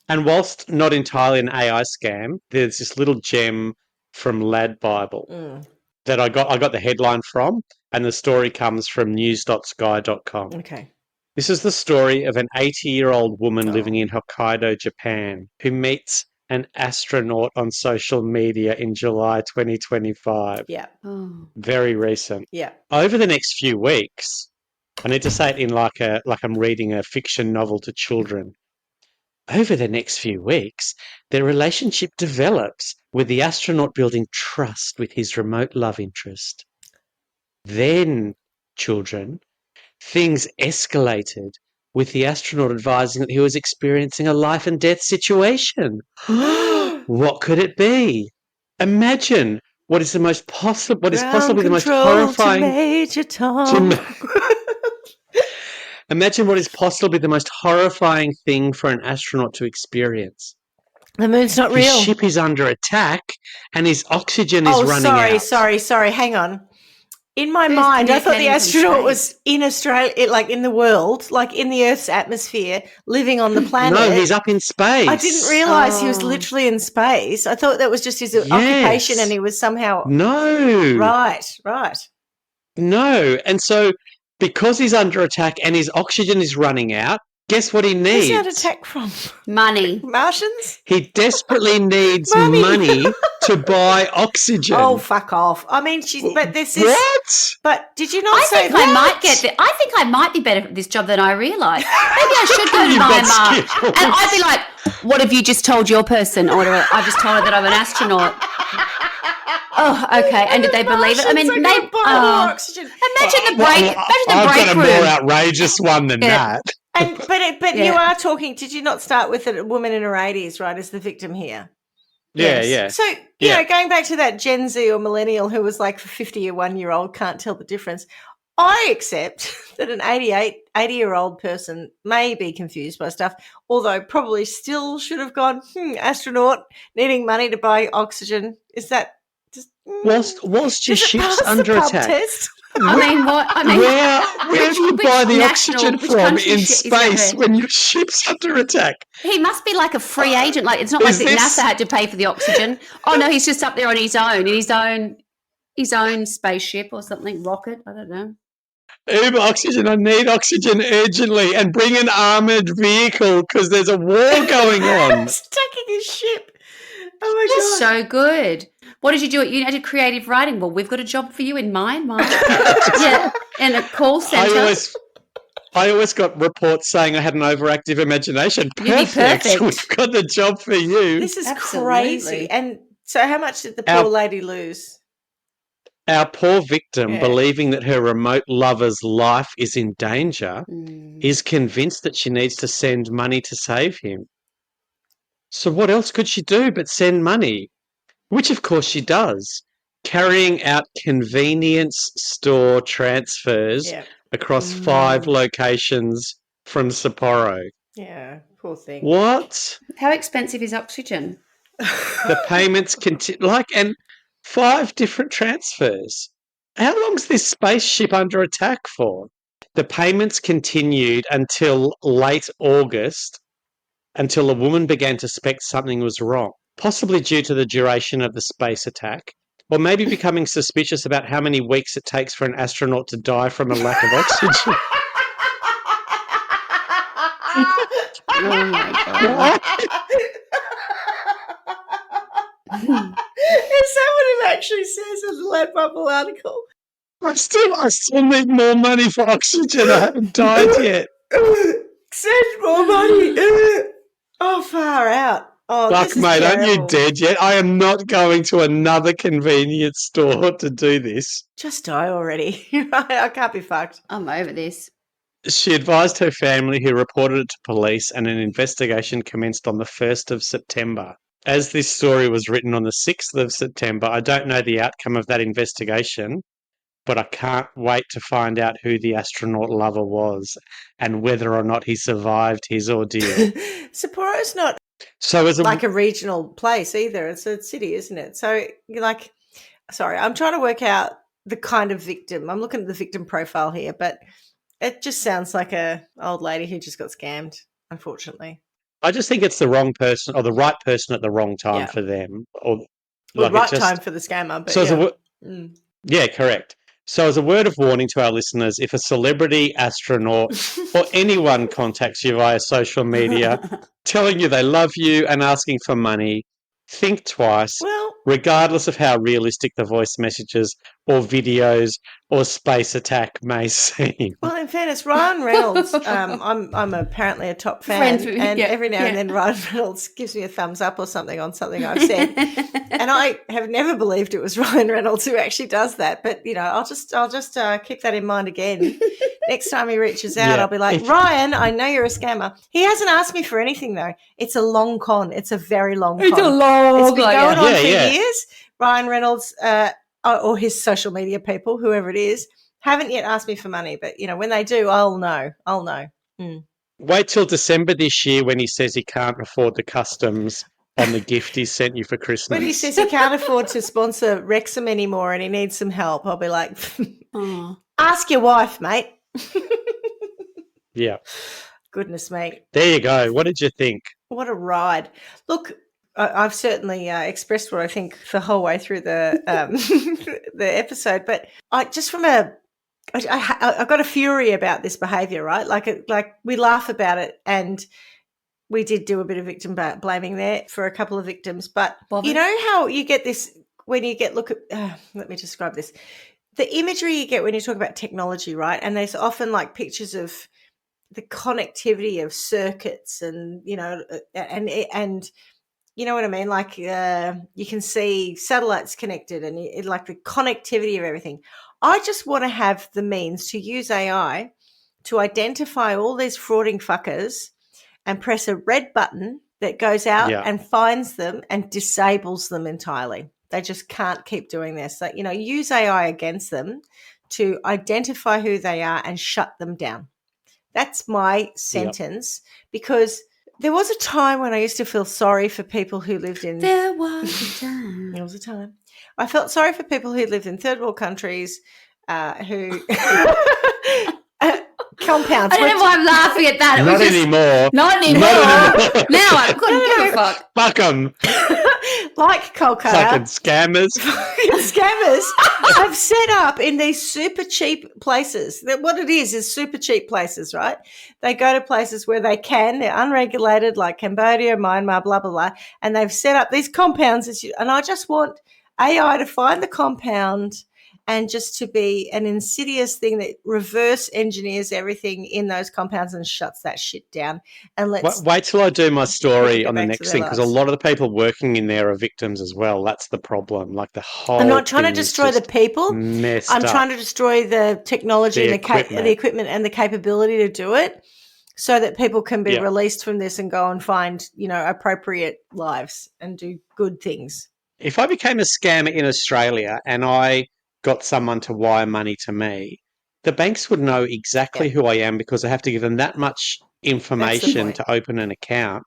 And whilst not entirely an AI scam, there's this little gem from Lad Bible that I got the headline from, and the story comes from news.sky.com. Okay. This is the story of an 80-year-old woman living in Hokkaido, Japan, who meets an astronaut on social media in July 2025. Yeah. Oh. Very recent. Yeah. Over the next few weeks, I need to say it in like I'm reading a fiction novel to children. Over the next few weeks, their relationship develops, with the astronaut building trust with his remote love interest. Then, children, things escalated, with the astronaut advising that he was experiencing a life and death situation. What could it be? Imagine what is possibly the most horrifying. To Major Tom. Imagine what is possibly the most horrifying thing for an astronaut to experience. The moon's not real. His ship is under attack and his oxygen is running out. Sorry. Hang on. In my mind, I thought the astronaut was in Australia, like in the world, like in the Earth's atmosphere, living on the planet. No, he's up in space. I didn't realise he was literally in space. I thought that was just his occupation and he was somehow... No. Right. No. And so because he's under attack and his oxygen is running out, guess what he needs? Where's he under attack from? Money. Martians? He desperately needs money to buy oxygen. Oh, fuck off. I mean, but this is... What? But did you not say that? I think I might be better at this job than I realise. Maybe I should go to my and I'd be like, what have you just told your person? Or whatever. I've just told her that I'm an astronaut. Oh, okay. And did they believe it? I mean, maybe oxygen. Imagine the break room. I've got a more outrageous one than that. But you are talking. Did you not start with a woman in her 80s, right, as the victim here? Yeah. So you know, going back to that Gen Z or millennial who was like 51-year-old can't tell the difference. I accept that an 80-year-old person may be confused by stuff, although probably still should have gone, astronaut needing money to buy oxygen. Is that just whilst your ship's under attack? Test? Where do you buy the oxygen from in space when your ship's under attack? He must be like a free agent. Like it's not like NASA had to pay for the oxygen. Oh no, he's just up there on his own, in his own spaceship or something, rocket. I don't know. Uber oxygen. I need oxygen urgently, and bring an armoured vehicle because there's a war going on. Attacking his ship. Oh my God. So good. What did you do? You did creative writing. Well, we've got a job for you in mind, Mike. In a call centre. I always got reports saying I had an overactive imagination. Perfect. We've got the job for you. This is crazy. And so how much did the poor lady lose? Our poor victim, believing that her remote lover's life is in danger, is convinced that she needs to send money to save him. So what else could she do but send money? Which, of course, she does, carrying out convenience store transfers Yeah. across 5 locations from Sapporo. Yeah, poor thing. What? How expensive is oxygen? The payments continue, and 5 different transfers. How long's this spaceship under attack for? The payments continued until late August, until a woman began to suspect something was wrong, possibly due to the duration of the space attack, or maybe becoming suspicious about how many weeks it takes for an astronaut to die from a lack of oxygen. Oh my god. Is that what it actually says in the Lead Bubble article? I still need more money for oxygen. I haven't died yet. Send more money. Oh, far out. Oh, Fuck, this is mate, terrible. aren't you dead yet? I am not going to another convenience store to do this. Just die already. I can't be fucked. I'm over this. She advised her family, who reported it to police, and an investigation commenced on the 1st of September. As this story was written on the 6th of September, I don't know the outcome of that investigation, but I can't wait to find out who the astronaut lover was and whether or not he survived his ordeal. Sapporo's not So as like a regional place either. It's a city, isn't it? So you're like, sorry, I'm trying to work out the kind of victim. I'm looking at the victim profile here, but it just sounds like a old lady who just got scammed, unfortunately. I just think it's the wrong person or the right person at the wrong time Yeah. for them. Or Well, like right it just, time for the scammer, but so as yeah. a, yeah, correct. So as a word of warning to our listeners, if a celebrity, astronaut, or anyone contacts you via social media telling you they love you and asking for money, think twice, Well, regardless of how realistic the voice messages or videos or space attack may seem. well, in fairness, Ryan Reynolds, I'm apparently a top fan, Friends with- and yeah, every now yeah. and then Ryan Reynolds gives me a thumbs up or something on something I've said, and I have never believed it was Ryan Reynolds who actually does that. But I'll just keep that in mind again. Next time he reaches out, Yeah. I'll be like, Ryan, I know you're a scammer. He hasn't asked me for anything though. It's a long con. It's a very long con. It's a long. It's been going on Yeah, for yeah. years. Ryan Reynolds, or his social media people, whoever it is, haven't yet asked me for money. But when they do, I'll know. Wait till December this year when he says he can't afford the customs on the gift he sent you for Christmas. When he says he can't afford to sponsor Wrexham anymore and he needs some help, I'll be like, Oh. ask your wife, mate. Yeah. Goodness me. There you go. What did you think? What a ride. Look, I've certainly expressed what I think the whole way through the the episode, but I got a fury about this behaviour, right? Like we laugh about it, and we did do a bit of victim blaming there for a couple of victims. But Bothered. you know how you get this when you get let me describe this. The imagery you get when you talk about technology, right? And there's often like pictures of the connectivity of circuits, and and you know what I mean? Like you can see satellites connected, and like the connectivity of everything. I just want to have the means to use AI to identify all these frauding fuckers and press a red button that goes out Yeah. and finds them and disables them entirely. They just can't keep doing this. So, use AI against them to identify who they are and shut them down. That's my sentence, because there was a time when I used to feel sorry for people who lived in... There was a time. There was a time. I felt sorry for people who lived in third world countries who... compounds. I don't know why I'm laughing at that. It Not was just, anymore. Not anymore. Not anymore. Now I couldn't give a fuck. Fuck them. Like Fucking Kolkata. scammers. Scammers have set up in these super cheap places. What it is super cheap places, right? They go to places where they're unregulated, like Cambodia, Myanmar, blah, blah, blah. And they've set up these compounds. And I just want AI to find the compound and just to be an insidious thing that reverse engineers everything in those compounds and shuts that shit down. And Wait till I do my story get on the back to next their thing, because a lives. lot of the people working in there are victims as well. That's the problem. Like the whole I'm not trying to thing is destroy the just people. messed I'm up. trying to destroy the technology The and the equipment and the capability to do it. so that people can be Yeah. released from this and go and find, appropriate lives and do good things. If I became a scammer in Australia and I got someone to wire money to me, the banks would know exactly who I am because I have to give them that much information point. to open an account.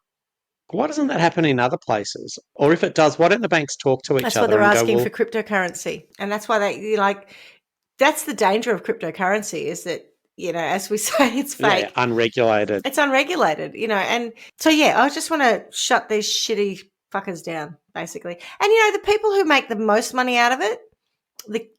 Why doesn't that happen in other places? Or if it does, why don't the banks talk to each That's why other they're and go, asking well, for cryptocurrency. And that's why that's the danger of cryptocurrency is that, as we say, it's fake. yeah, unregulated. It's unregulated, and so, I just want to shut these shitty fuckers down, basically. And, the people who make the most money out of it,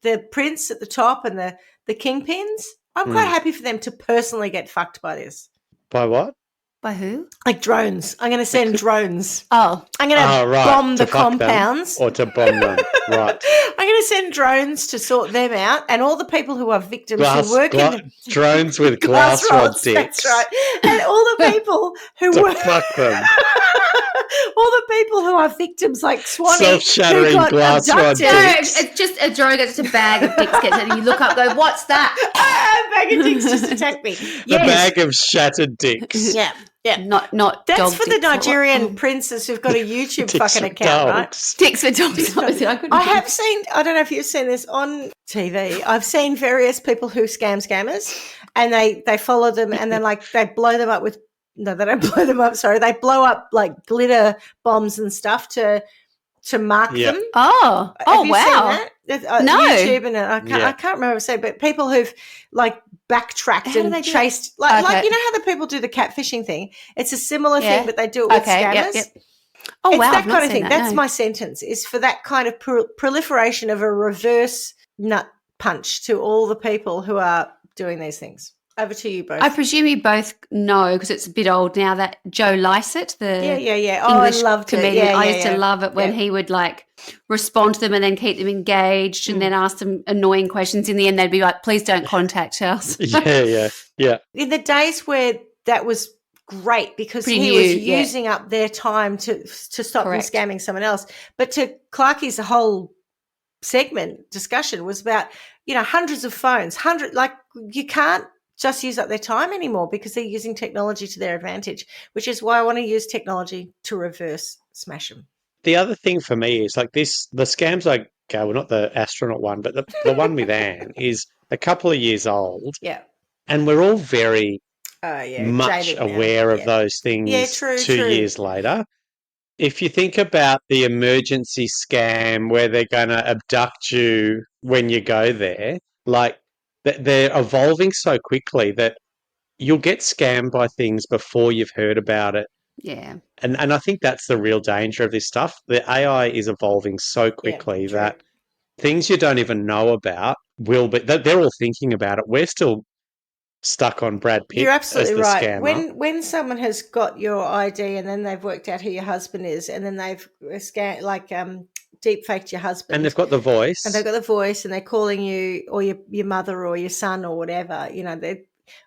the prince at the top and the kingpins, I'm quite happy for them to personally get fucked by this. By what? By who? Like drones. I'm going to send drones. Oh. I'm going to bomb the To fuck them compounds. or to bomb them, right. I'm going to send drones to sort them out, and all the people who are victims who work in drones with glass rod dicks. That's right. And all the people who to work fuck them. all the people who are victims, like Swanee, Self-shattering who got glass rod abducted. No, dicks. it's just a drone, it's just a bag of dicks gets it, and you look up, go, what's that? A bag of dicks just attacked me. The Yes. bag of shattered dicks. Yeah. Yeah. Not That's dog for the dicks. Nigerian princes who've got a YouTube Dicks fucking for account, right? dogs. Dicks for dogs. I have seen, I don't know if you've seen this on TV. I've seen various people who scam scammers, and they follow them, and then they blow them up with, no, they don't blow them up, sorry. They blow up like glitter bombs and stuff to mark them. Oh, Have you wow. seen that? No. YouTube, and I can't remember what I said, but people who've backtracked How do and they do chased, Okay. how the people do the catfishing thing. It's a similar thing, but they do it with scammers. Yep. Oh, It's wow. that I've not kind of seen thing. that, That's no. my sentence, is for that kind of proliferation of a reverse nut punch to all the people who are doing these things. Over to you both. I presume you both know, because it's a bit old now, that Joe Lycett, the yeah. Oh, English I loved comedian, it. I used to love it when he would respond to them and then keep them engaged and then ask them annoying questions. In the end, they'd be like, please don't contact us. Yeah. In the days where that was great, because Pretty he new, was yeah. using up their time to stop Correct. them scamming someone else. But to Clarky's whole segment discussion was about, hundreds of phones, you can't just use up their time anymore because they're using technology to their advantage, which is why I want to use technology to reverse smash them. The other thing for me is the scams I go, well, not the astronaut one, but the one with Anne is a couple of years old. Yeah. And we're all very much jaded now. aware of those things Yeah, true, 2 true. years later. If you think about the emergency scam where they're going to abduct you when you go there, they're evolving so quickly that you'll get scammed by things before you've heard about it. Yeah. And I think that's the real danger of this stuff. The AI is evolving so quickly that things you don't even know about will be. They're all thinking about it. We're still stuck on Brad Pitt. You're absolutely as the right. Scammer. When someone has got your ID and then they've worked out who your husband is, and then they've deep faked your husband, And they've got the voice. and they're calling you or your mother or your son or whatever.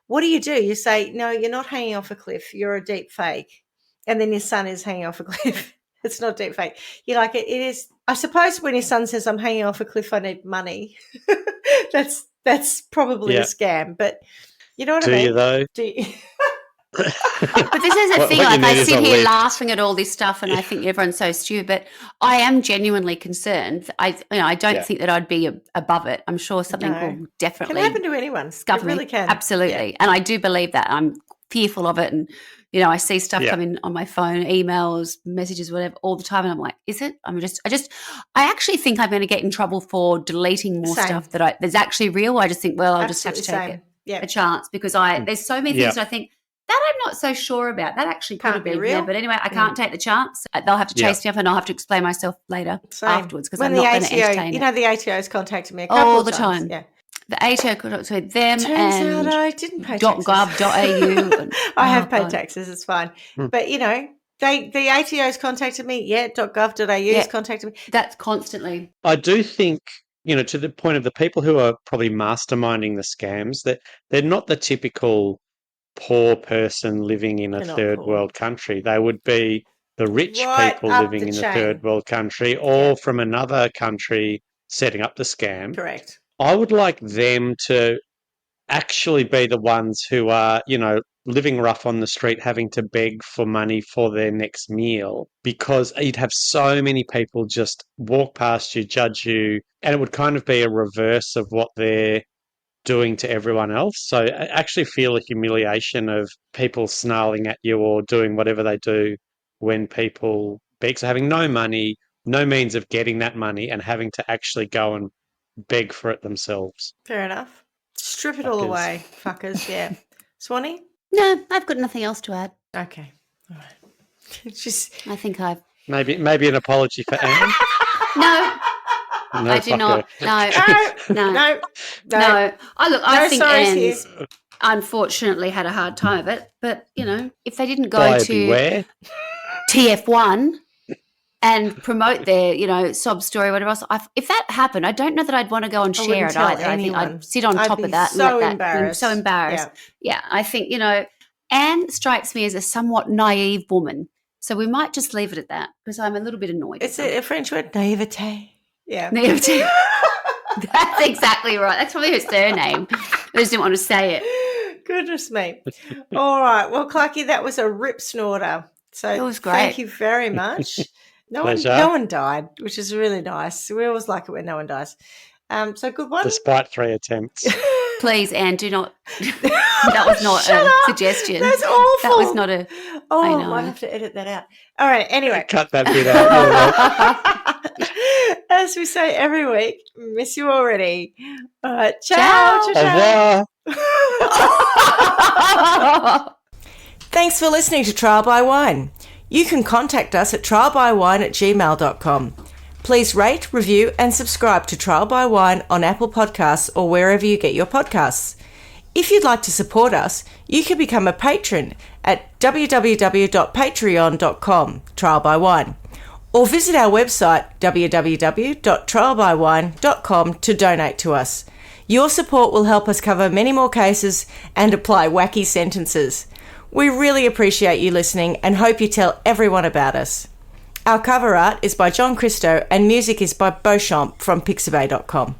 What do? You say, no, you're not hanging off a cliff. You're a deep fake, and then your son is hanging off a cliff. It's not deep fake. You're like, it is. I suppose when your son says, "I'm hanging off a cliff, I need money," that's probably a scam. But you know what I mean? Do you though? Do you? But this is a thing, what you need I is sit a here lift. laughing at all this stuff and I think everyone's so stupid, but I am genuinely concerned. I don't think that I'd be above it. I'm sure something will definitely Can happen to anyone. scupper It really me. can. Absolutely. Yeah. And I do believe that. I'm fearful of it, and I see stuff coming on my phone, emails, messages, whatever, all the time, and I'm like, is it? I actually think I'm going to get in trouble for deleting more stuff that's actually real. I just think, well, I'll just have to take a chance, because there's so many things that I think that I'm not so sure about. That actually could have been real. But anyway, I can't take the chance. They'll have to chase me up, and I'll have to explain myself later afterwards, because I'm not going to entertain it. The ATO's contacted me a couple all of the times. time. Yeah. The ATO could so them Turns and out I didn't pay taxes. .gov.au. And, I have paid taxes. It's fine. But the ATO's contacted me. Yeah, .gov.au's contacted me. That's constantly. I do think, to the point of the people who are probably masterminding the scams, that they're not the typical poor person living in a third world country. They would be the rich people living in the third world country, or from another country setting up the scam. Correct. I would like them to actually be the ones who are, living rough on the street, having to beg for money for their next meal, because you'd have so many people just walk past you, judge you, and it would kind of be a reverse of what they're doing to everyone else. So I actually feel a humiliation of people snarling at you or doing whatever they do when people beg. So having no money, no means of getting that money, and having to actually go and beg for it themselves. Fair enough. Strip it all Fuckers. away, fuckers. Yeah. Swanee? No, I've got nothing else to add. Okay. All right. It's just I think I've. Maybe an apology for Anne. No, No, I do fuck not. her. No, no. no. I think sorries Anne's here. unfortunately had a hard time of it. But, if they didn't go Buyer to beware. TF1 and promote their, sob story, whatever else, if that happened, I don't know that I'd want to go and I share wouldn't it tell either. I think anyone. I'd sit on I'd top be of that so and let embarrassed. that. So embarrassed. Yeah, I think, Anne strikes me as a somewhat naive woman. So we might just leave it at that because I'm a little bit annoyed. It's a French word, naivete. Yeah. Naivety. That's exactly right. That's probably her surname. I just didn't want to say it. Goodness me. All right. Well, Clarky, that was a rip snorter. So It was thank great. you very much. No Pleasure. one died, which is really nice. We always like it when no one dies. So good one. Despite 3 attempts. Please, Anne, do not. That was not Shut a up. suggestion. That's awful. That was not a. Oh, I I know. might have to edit that out. All right. Anyway. Cut that bit out. As we say every week, miss you already. All right. Ciao. Ciao. Ciao. Au revoir. Thanks for listening to Trial by Wine. You can contact us at trialbywine@gmail.com. Please rate, review and subscribe to Trial by Wine on Apple Podcasts or wherever you get your podcasts. If you'd like to support us, you can become a patron at www.patreon.com, Trial by Wine, or visit our website www.trialbywine.com to donate to us. Your support will help us cover many more cases and apply wacky sentences. We really appreciate you listening and hope you tell everyone about us. Our cover art is by John Christo and music is by Beauchamp from pixabay.com.